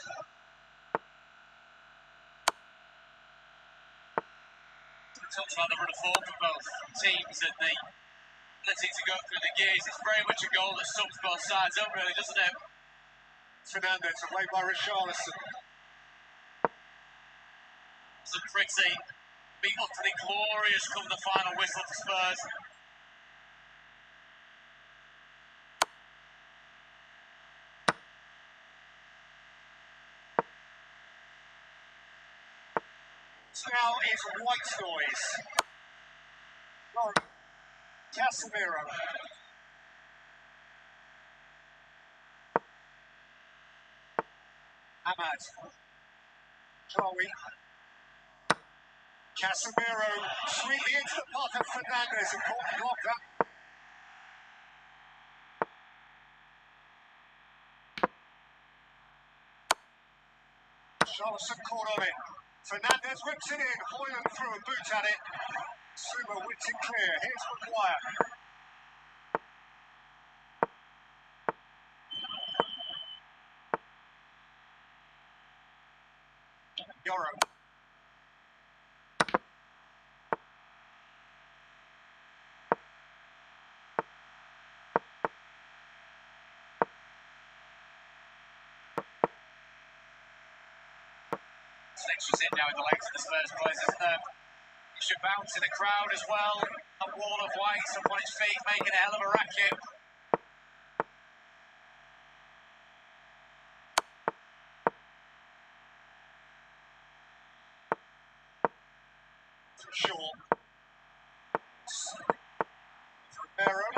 Talks about the run of form for both teams and the ability to go through the gears. It's very much a goal that sums both sides up, really, doesn't it? Fernandez away by Richarlison. Some pretty, be utterly glorious come the final whistle for Spurs. Now is white noise. Casemiro. Ahmad. Joey. Casemiro sweetly into the path of Fernandez and caught the block up. Charleston caught on it. Fernandez whips it in. Hoyland threw a boot at it. Sumo whips it clear. Here's Maguire. Yoro. Extras in now in the legs of the Spurs players, isn't there? He should bounce in the crowd as well. A wall of white up on his feet, making a hell of a racket. Shaw. Romero.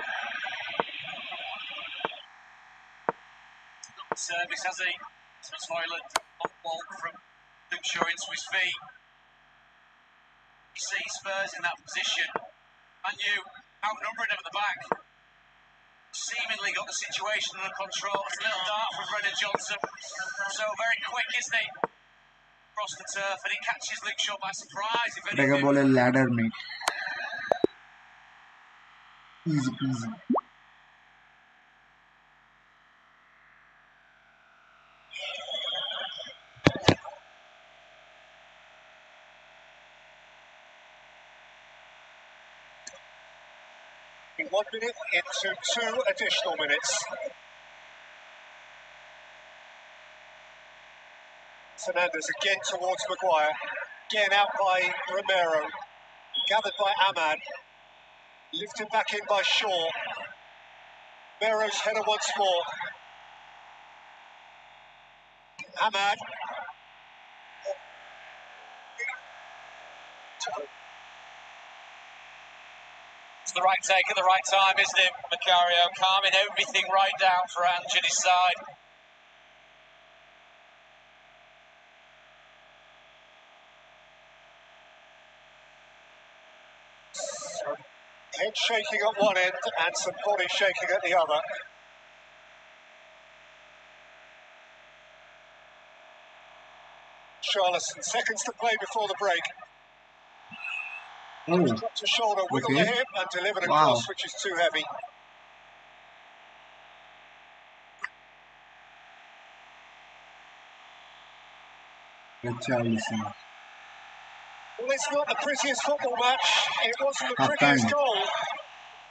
Service has he? It's Hoyland on ball from Luke Shaw into his feet. You see Spurs in that position. And you outnumbering them at the back. Seemingly got the situation under control. It's a little dart from Brennan Johnson. So very quick, isn't he? Across the turf, and he catches Luke Shaw by surprise. If এটাকে anything. বলে ladder mate. Easy peasy. In 1 minute into 2 additional minutes. Fernandez again towards Maguire. Again out by Romero. Gathered by Ahmad. Lifted back in by Shaw. Romero's header once more. Ahmad. It's the right take at the right time, isn't it, Macario? Calming everything right down for Ange and his side. Head shaking at one end and some body shaking at the other. Charleston, seconds to play before the break. Oh, Dropped a shoulder, wiggled okay. the hip and delivered a Wow. cross which is too heavy. Richarlison. Well, it's not the prettiest football match. It wasn't the Half prettiest time. goal.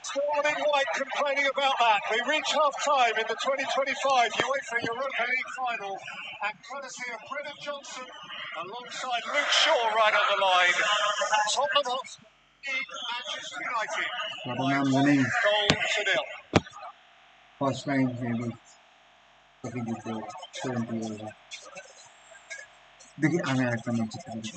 Still in white complaining about that. We reach half-time in the 2025 UEFA Europa League final, and courtesy of Brennan Johnson alongside Luke Shaw right on the line. Tottenham Hotspur beat Manchester United by Tottenham 1 winning. goal to nil. First time maybe. দেখি দিতে 70 over. দেখি আমি আরেকটা match জিতে পারি।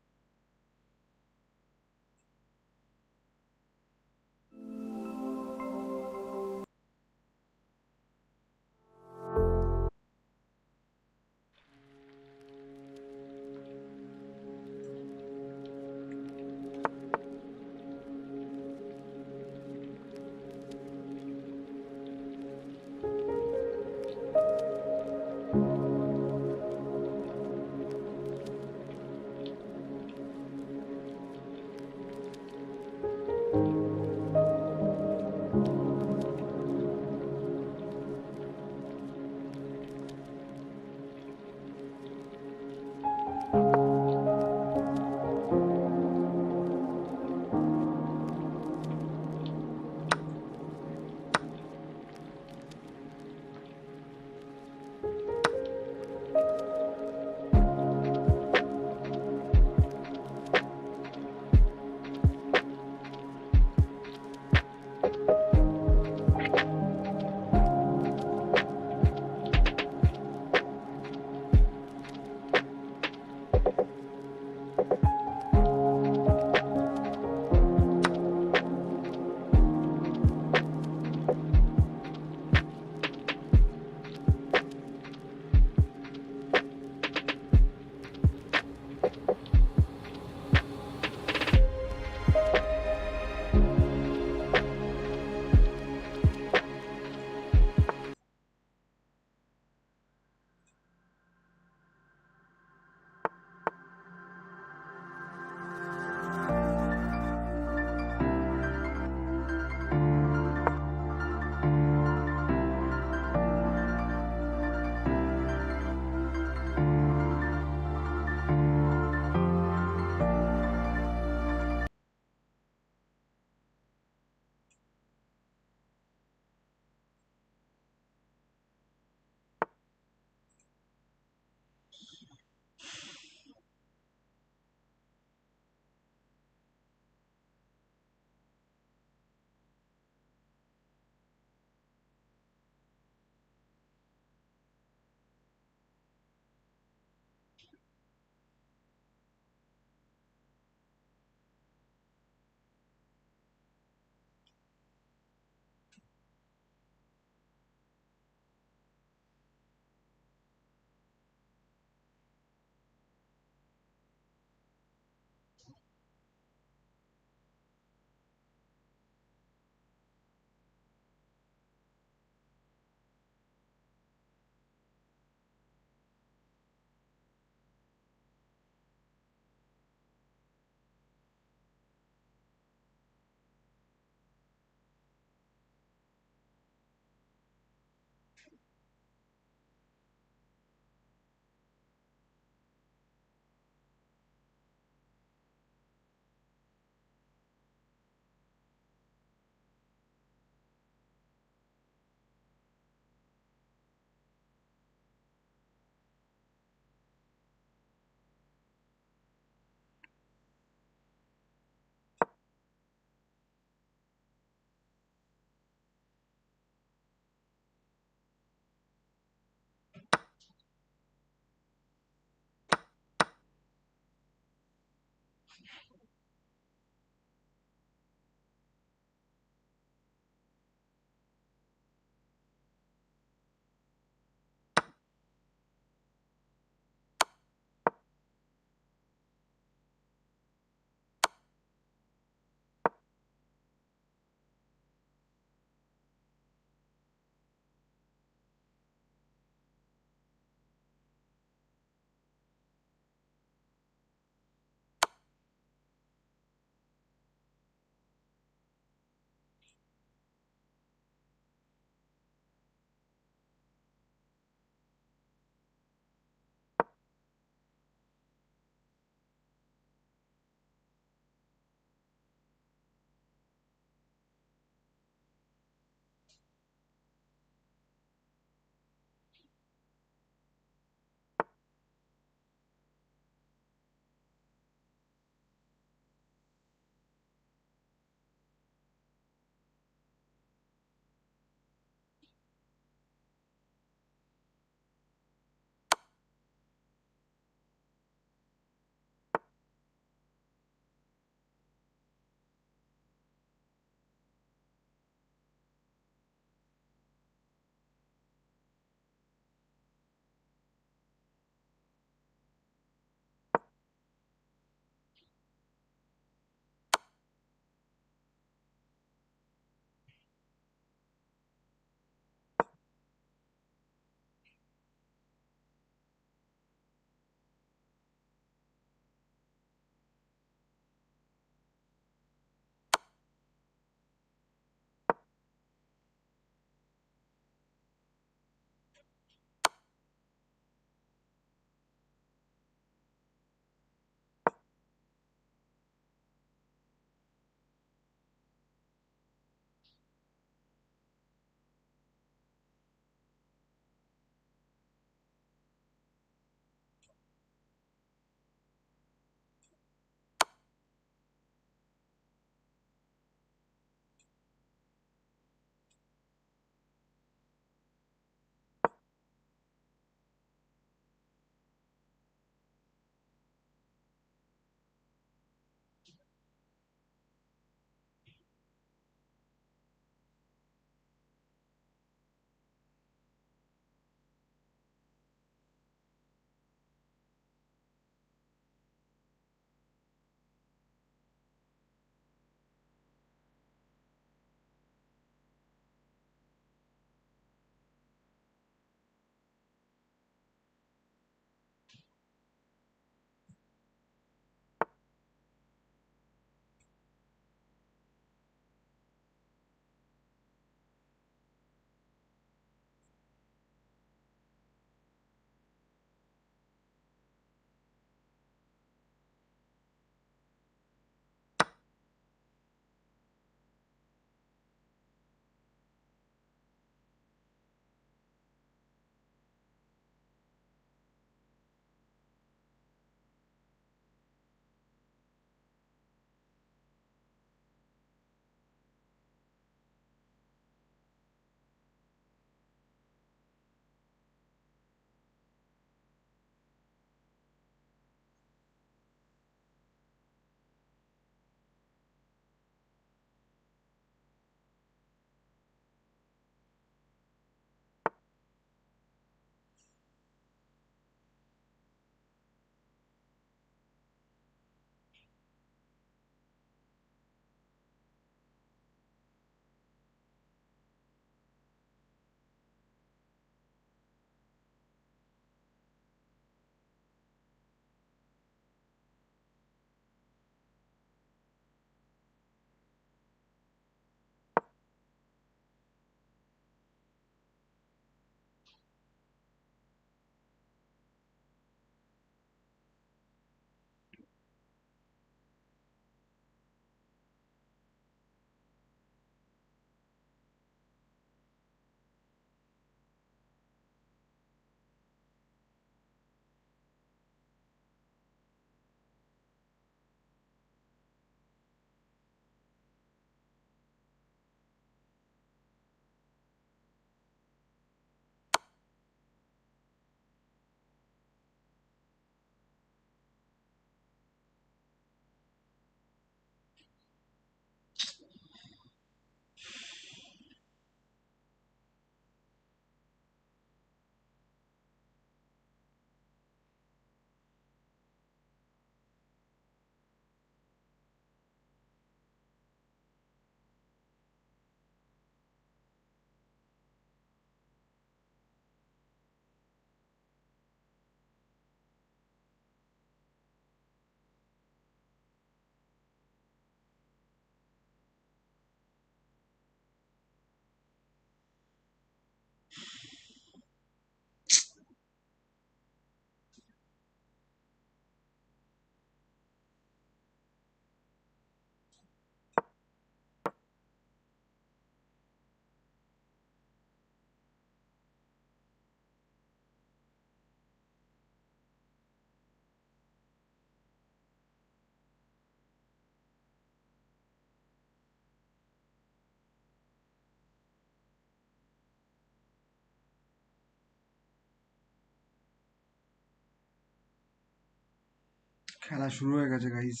খেলা শুরু হয়ে গেছে guys.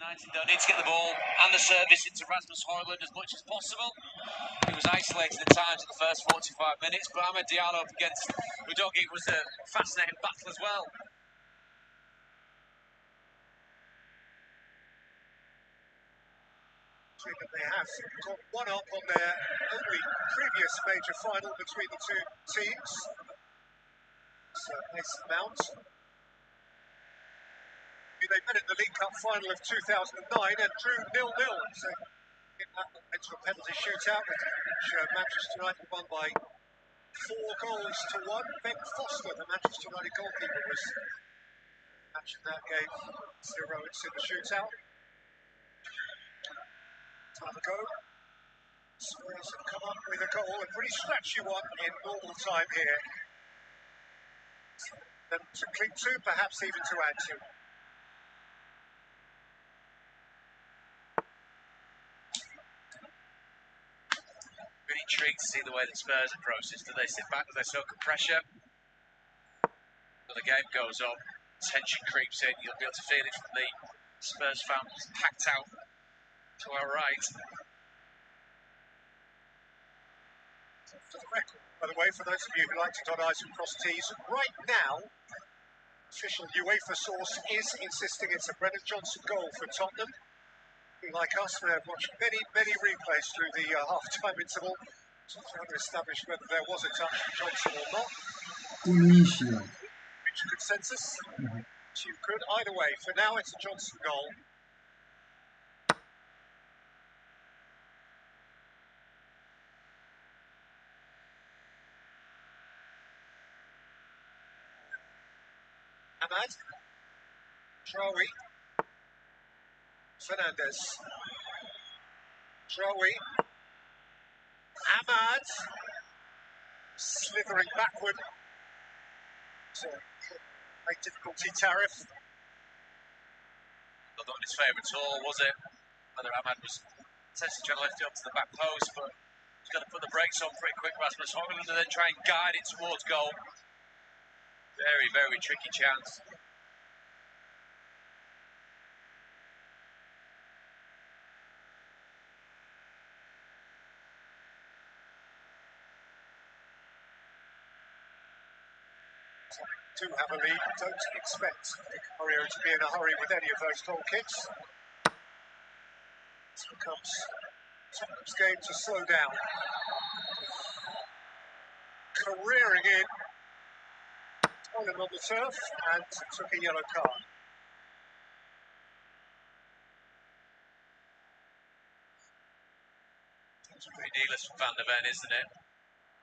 United don't need to get the ball and the service into Rasmus Højlund as much as possible. He was isolated at times in the first 45 minutes, but Ahmed Diallo up against Udogi was a fascinating battle as well. That they have got one up on their only previous major final between the two teams. So Mason Mount. They met in the League Cup final of 2009 and drew 0-0. So it went to a penalty shootout, which Manchester United won by 4-1. Ben Foster, the Manchester United goalkeeper, was matching that game. 0 in the shootout. Time ago. Spurs have come up with a goal, a pretty scratchy one in normal time here. And to cling to, perhaps even to add to. Really intrigued to see the way the Spurs approach this. Do they sit back? Do they soak up pressure? But the game goes on, tension creeps in. You'll be able to feel it from the Spurs fans packed out to our right. For the record, by the way, for those of you who like to dot I's and cross T's, right now, official UEFA source is insisting it's a Brennan Johnson goal for Tottenham. Who, like us, may have watched many replays through the half-time interval to try to establish whether there was a touch from Johnson or not. Tunisia. Reach a consensus. You could. Either way, for now, it's a Johnson goal. Ahmad, Traore, Fernandez, Traore, Ahmad, slithering backward. So, great difficulty, Tariff. Not in his favour at all, was it? Whether Ahmad was essentially trying to lift it up to the back post, but he's got to put the brakes on pretty quick, Rasmus Højlund, and then try and guide it towards goal. Very tricky chance. Do have a lead, don't expect Mario to be in a hurry with any of those goal kicks. This becomes Tottenham's game to slow down. Careering in, Tottenham on the turf, and took a yellow card. It's pretty needless from Van der Ven, isn't it?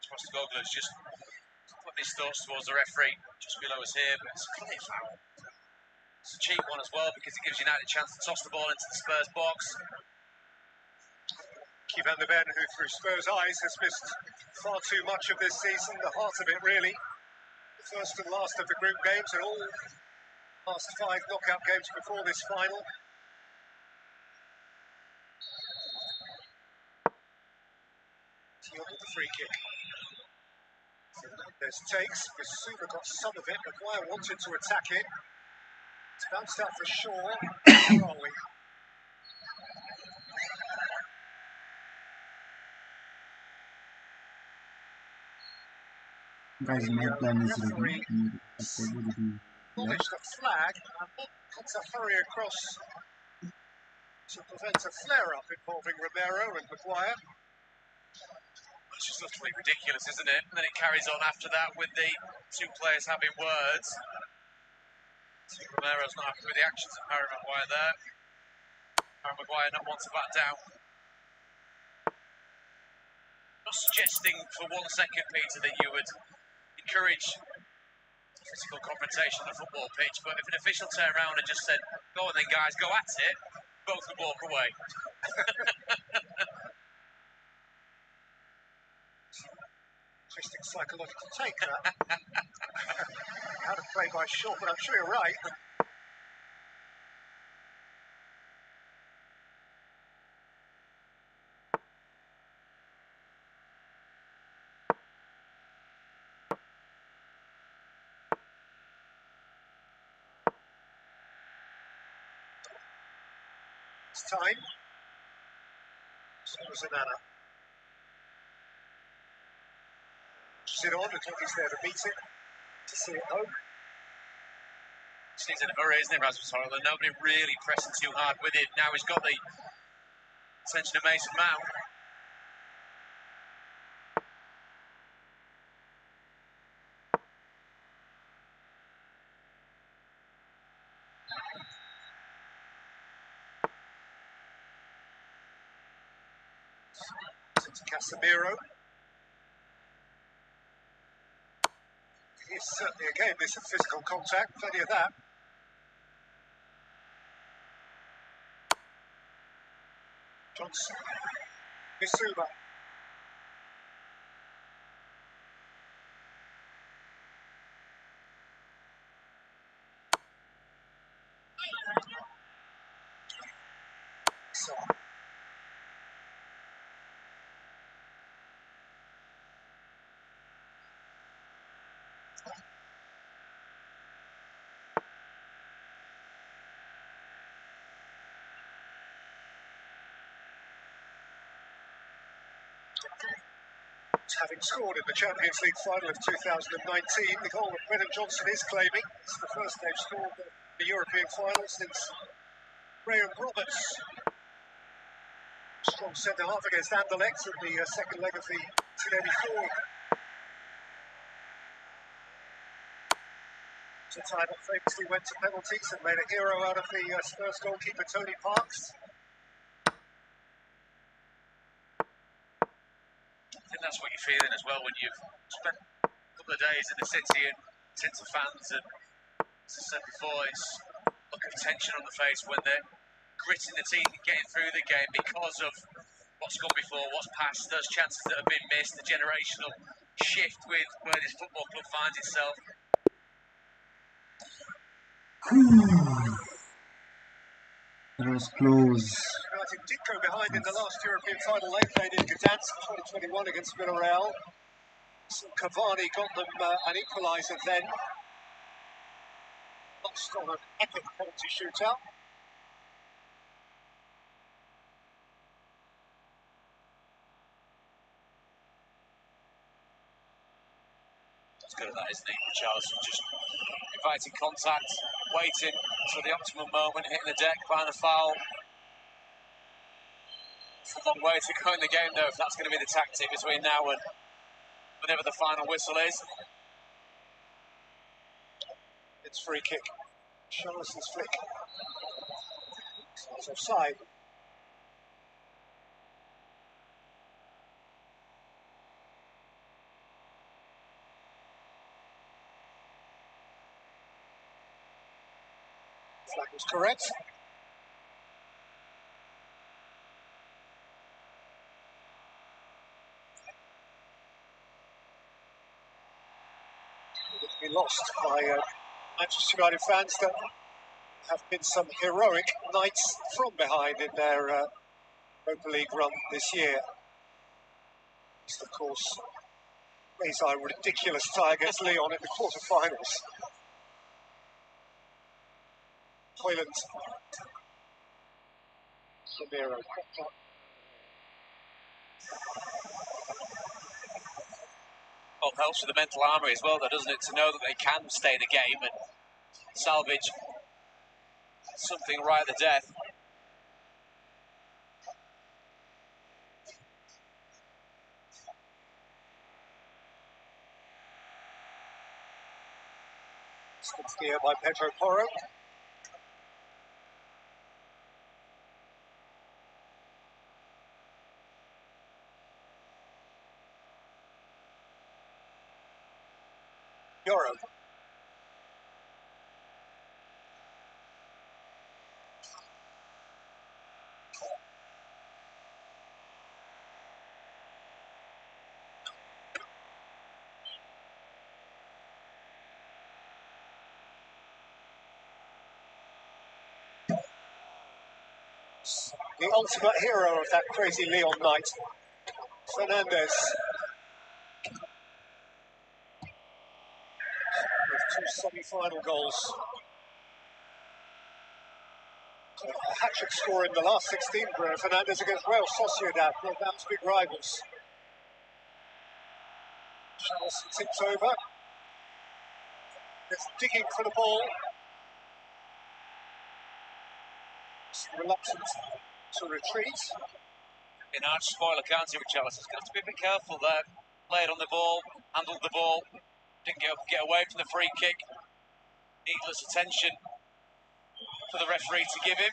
Postacoglu's just putting his thoughts towards the referee, just below us here, but it's a clear foul. It's a cheap one as well because it gives United a chance to toss the ball into the Spurs box. Van der Ven, who through Spurs' eyes has missed far too much of this season, the heart of it really. The first and last of the group games and all last 5 knockout games before this final. With the free kick. Fernandez takes, Bissouma got some of it, Maguire wanted to attack it. It's bounced out for Shaw. Guys, my plan is ready. Acknowledge the flag and had to hurry across to prevent a flare-up involving Romero and Maguire. It's just utterly ridiculous, isn't it? And then it carries on after that with the two players having words. Romero's not happy with the actions of Harry Maguire there. Harry Maguire not want to back down. Not suggesting for 1 second, Peter, that you would encourage physical confrontation on a football pitch, but if an official turned around and just said, "Go on then guys, go at it," both would walk away. Interesting psychological take, that. How to play by Shaw, but I'm sure you're right. It's time. Zanana. Sit on, the clock is there to beat it, to see it home. He's in a hurry, isn't he, Rasmus Højlund? Nobody really pressing too hard with it. Now he's got the attention of Mason Mount. To Casemiro. It is certainly a game, this of physical contact, plenty of that. Johnson. Bissouma. So. Having scored in the Champions League final of 2019, the goal that Brennan Johnson is claiming. It's the first they've scored in the European final since Graham Roberts. Strong centre-half against Anderlecht in the second leg of the 1984. It's a tie that famously went to penalties and made a hero out of the Spurs goalkeeper Tony Parks. I think that's what you're feeling as well when you've spent a couple of days in the city and tons of fans, and as I said before, it's a look of tension on the face when they're gritting the teeth and getting through the game because of what's gone before, what's past, those chances that have been missed, the generational shift with where this football club finds itself. It was close. United did go behind in the last European final they played in Gdansk 2021 against Villarreal. So Cavani got them an equaliser then. Lost on an epic penalty shootout. He's good at that, isn't he? Richarlison just inviting contact, waiting for the optimum moment, hitting the deck, buying a foul. It's a long way to go in the game, though, if that's going to be the tactic between now and whenever the final whistle is. It's free kick. Charlison's flick. It's offside. Flag was correct. It's been lost by Manchester United fans that have been some heroic nights from behind in their Europa League run this year. It's, of course, these are ridiculous tie against Lyon in the quarter-finals. Højlund. Samiro. Well, helps with the mental armour as well, though, doesn't it, to know that they can stay in the game and salvage something right at the death. Here by Pedro Porro. Euro. The ultimate hero of that crazy Lyon night, Fernandez. With two semi-final goals. A hat-trick score in the last 16, Bruno Fernandes against Real Sociedad, one of Am's big rivals. Charleston tips over. It's digging for the ball. Reluctant to retreat. An arch spoiler, can't he, with Chelsea? He's got to be a bit careful there. Played on the ball, handled the ball, didn't get away from the free kick. Needless attention for the referee to give him.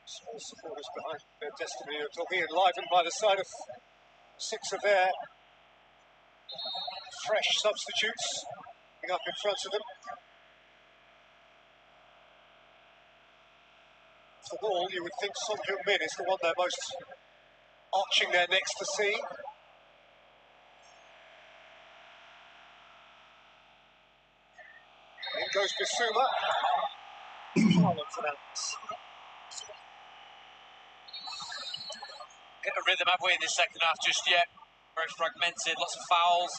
Small supporters behind their destiny are being enlivened by the sight of 6 of their fresh substitutes up in front of them. The ball, you would think Son Heung-min is the one they're most arching their necks to see. In goes Bissouma. Marlon Fernandes. Get a rhythm, have we, in this second half just yet? Very fragmented, lots of fouls.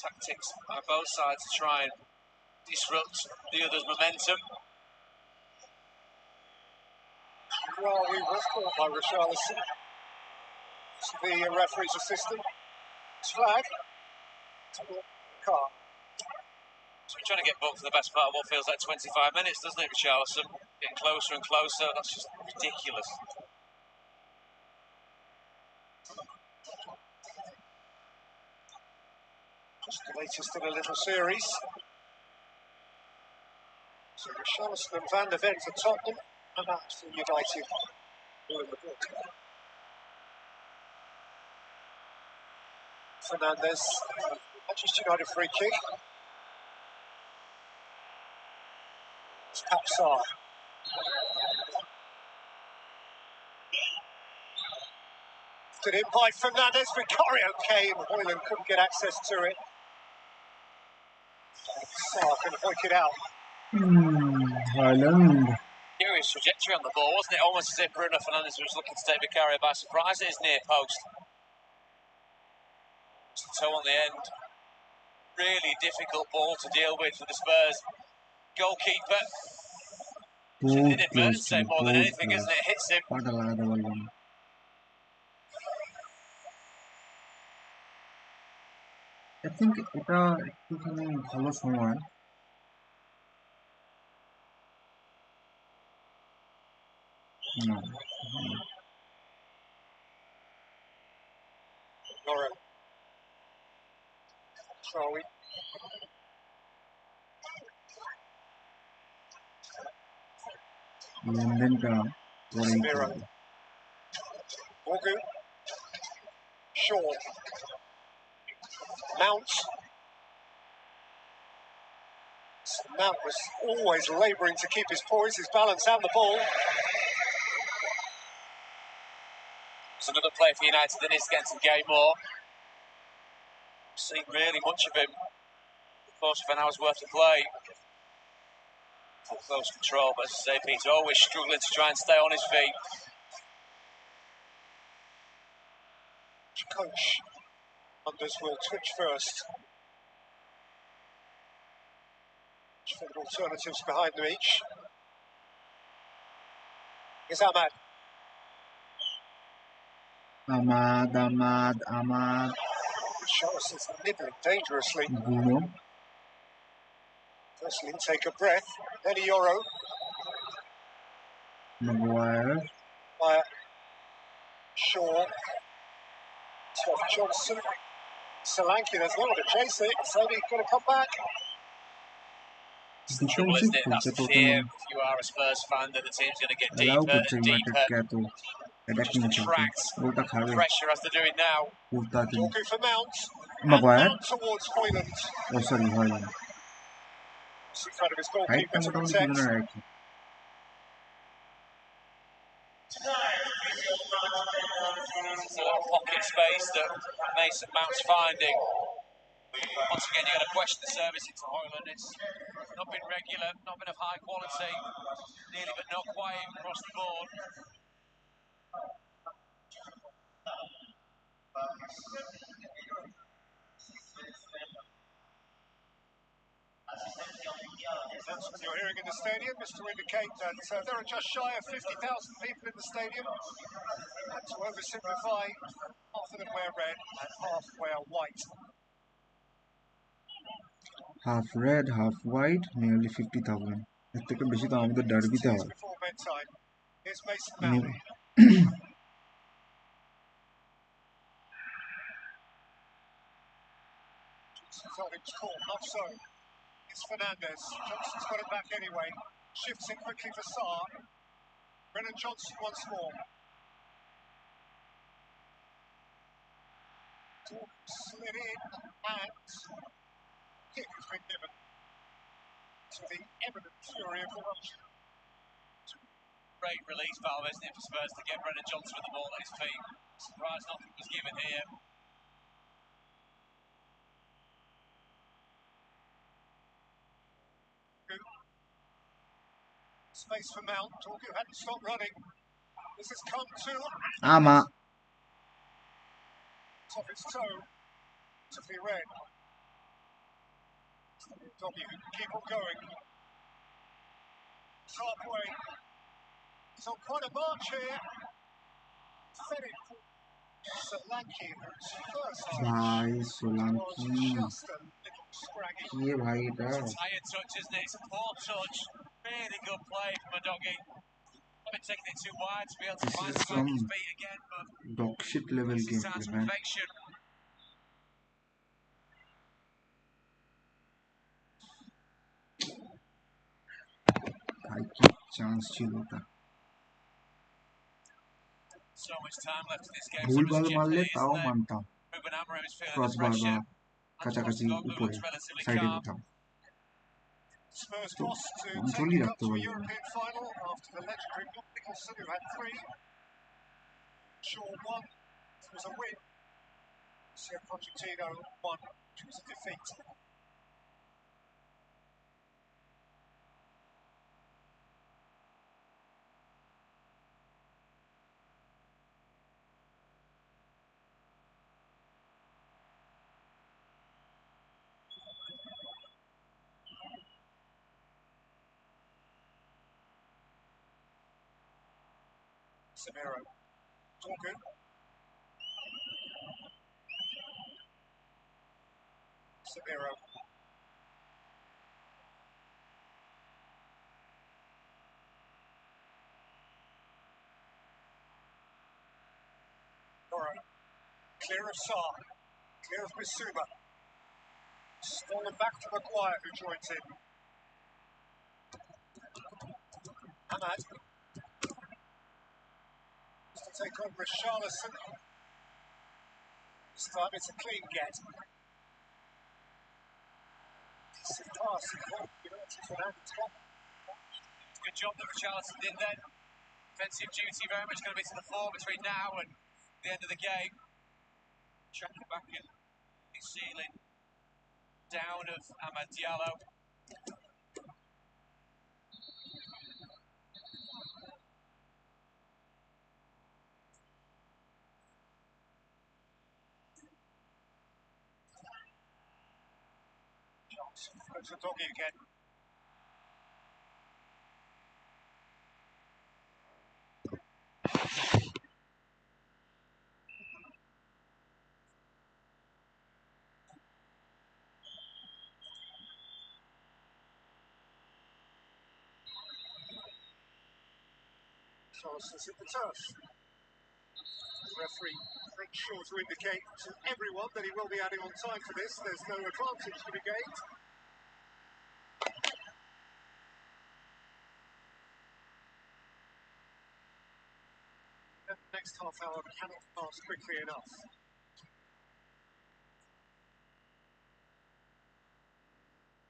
Tactics by both sides to try and disrupt the other's momentum. Rawi was caught by Richarlison. The referee's assistant. Flag. Car. So we're trying to get booked for the best part of what feels like 25 minutes, doesn't it, Richarlison? Getting closer and closer. That's just ridiculous. Just the latest in a little series. So Richarlison and Van der Ven for Tottenham, and that's for United. All in the book. Fernandes, Manchester United free kick. It's Kapsar. Lifted in by Fernandes. Vicario came. Hoyland couldn't get access to it. Kapsar can hoik it out. Ireland. Curious trajectory on the ball, wasn't it? Almost as if Bruno Fernandes was looking to take Vicario by surprise at his near post. Just a toe on the end. Really difficult ball to deal with for the Spurs goalkeeper. It's an inadvertent save more than anything, isn't it? It hits him. I think এটা একটুখানি ভালো সময় না Lauren. Troy. লেনদেনটা পরেই Casemiro. করবে Morgan. Shaw. Mount. Mount was always labouring to keep his poise, his balance and the ball. It's another player for United that needs to get into the game more. Seen really much of him in the course of an hour's worth of play. Full close control, but as I say, Peter always struggling to try and stay on his feet. Coach Anders will twitch first. Different alternatives behind them each. Here's Ahmad. Ahmad. Charleston's nibbling dangerously. Bruno. First intake of breath, then a Euro. Maguire. By Shaw. Tough Johnson. Solanke, there's no one to chase it, so he's going to come back. It's the trouble, isn't it? That's the fear if you are a Spurs fan, that the team's going to get deeper and deeper. Just attract pressure as they're doing now. Talking for Mount. Maguire. Mount towards Hoyland. Oh, sorry, Hoyland. It's in front of his goalkeeper to protect. It's a lot of pocket space that Mason Mount's finding. Once again, you've got to question the service into Hoyland. It's not been regular, not been of high quality, nearly but not quite across the board. That's what you're hearing in the stadium, is to indicate that there are just shy of 50,000 people in the stadium. And to oversimplify, half of them wear red and half wear white. Half red half white nearly 50,000, এর থেকে বেশি তো আমাদের ডার্বিতে হয়। Before bedtime, here's Mason মানে Mount. Johnson's on his call, not so. It's Fernandez. Johnson's got it back anyway. Shifts it quickly for Sarr. Brennan Johnson once more. Slid in and kick has been given to the eminent fury of the Welsh. Great release valve, isn't it, for Spurs to get Brennan Johnson with the ball at his feet. Surprised nothing was given here. Space for Mount. Torgu hadn't stopped running. This has come to ஆமா top his toe to be red. Dobby can keep on going. It's halfway. He's on quite a march here. Fed it for Solanke, whose first touch ভাই was Solanki just a little scraggy. কি রে ভাই এটা It's a tired touch, isn't it? It's a poor touch. Really good play from a doggy. I've been taking it too wide to be able to This find is him on his some feet again, but dog shit level this is gameplay, to man. perfection. ভাই কি chance ছিল ওটা, So much time left in this game. ভুল So much ভাল মারলে jeopardy, তাও isn't there? মানতাম, Ruben Amorim is feeling the crossbar বা pressure. কাছাকাছি Watchalong উপরে looks relatively সাইডে calm. কোথাও Spurs তো lost to take কন্ট্রোলই the cup রাখতে to a পারবো না। European final after the legendary Bob Nicholson, who had 3. Shaw won, it was a win. Sir Pochettino won, which was a defeat. Samiro, Torgu. Samiro. Nora. Clear of Sarr. Clear of Bissouma. Stolen back to Maguire, who joins in. Ahmad. To take on Richarlison. This time it's a clean get. Decent pass. Good job that Richarlison did then. Defensive duty very much going to be to the fore between now and the end of the game. Check it back in the ceiling. Down of Amad Diallo. Goes for Doggy again. Charleston's hit the turf. The referee makes sure to indicate to everyone that he will be adding on time for this. There's no advantage to be gained. And the next half hour cannot pass quickly enough.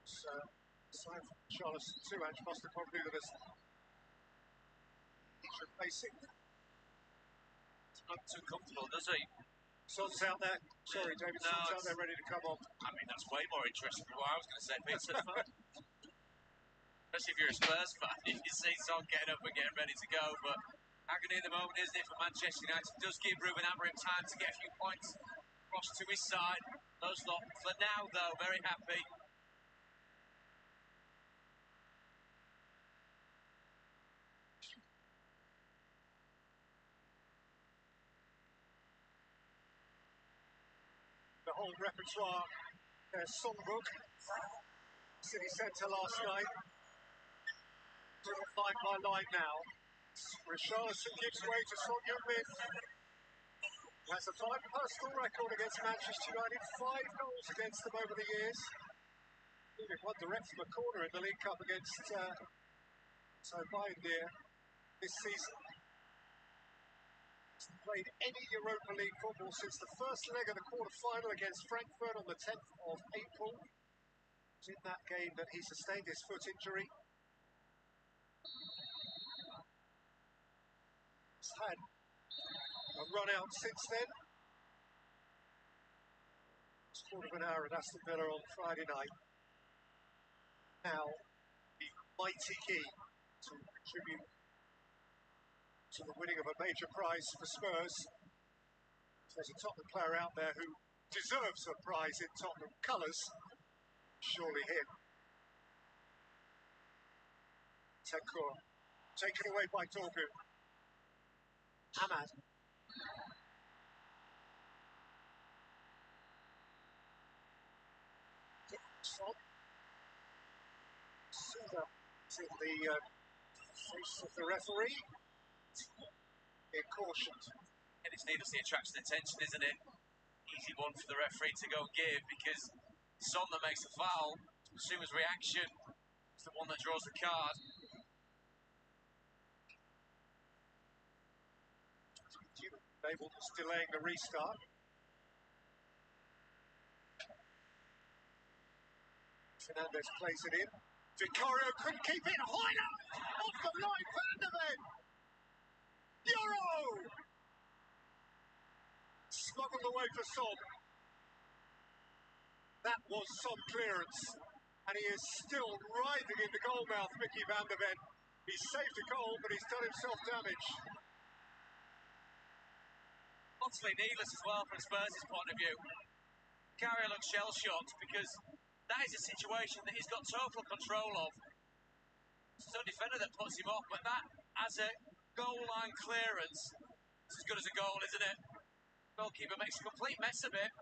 So, aside from Charleston, 2 Ange Postecoglou that is facing. Not too comfortable, does he? Son's out there. Sorry, David. No, Son's out there ready to come on. I mean, that's way more interesting than what I was going to say, Peter. Especially if you're a Spurs fan, you see Son getting up and getting ready to go. But agony at the moment, isn't it, for Manchester United? It does give Ruben Amorim time to get a few points Cross to his side. Those not for now, though, very happy. The whole repertoire, their songbook, City Centre last night. Line by line now. Richarlison gives way to Son Heung-min. Has a fine personal record against Manchester United, 5 goals against them over the years. Even one direct from a corner in the League Cup against Bayern this season. He's played any Europa League football since the first leg of the quarter-final against Frankfurt on the 10th of April. It was in that game that he sustained his foot injury. He's had a run out since then. It's quarter of an hour at Aston Villa on Friday night. Now, the mighty key to contribute to the winning of a major prize for Spurs. There's a Tottenham player out there who deserves a prize in Tottenham colours. Surely him. Takur, taken away by Dorgu. Ahmad. Silva in the face of the referee. Being cautioned. And it's needlessly attracting attention, isn't it? Easy one for the referee to go give because Son that makes the foul, Suma's reaction is the one that draws the card. Able was delaying the restart. Fernandez plays it in. Vicario couldn't keep it. Hoyler off the line. Van de Ven. Euro! Smuggled away for Son. That was some clearance. And he is still writhing in the goal mouth, Mickey Van de Ven. He's saved a goal, but he's done himself damage. Utterly needless as well from Spurs' point of view. Carrier looks shell-shocked because that is a situation that he's got total control of. It's no defender that puts him off, but that, as a goal line clearance, it's as good as a goal, isn't it? Goalkeeper makes a complete mess of it.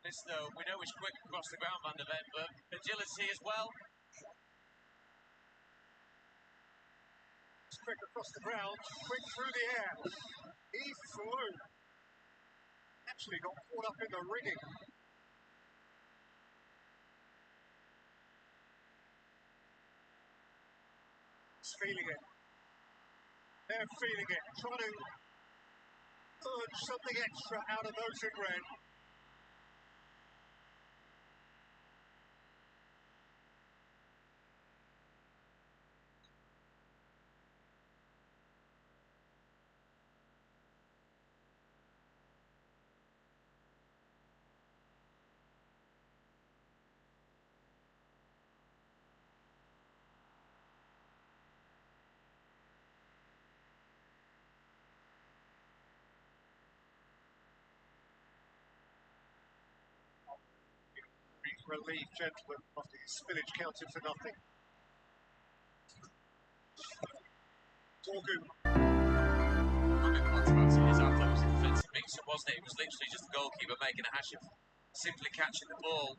This, though, we know he's quick across the ground, Van de Ven, but agility as well. He's quick across the ground, quick through the air. He flew. Actually got caught up in the rigging. He's feeling it. They're feeling it. Trying to urge something extra out of those in red. Relief, gentlemen, after his spillage counted for nothing. Dorgu. His I thought it was a defensive mix-up, wasn't it? It was literally just the goalkeeper making a hash of simply catching the ball.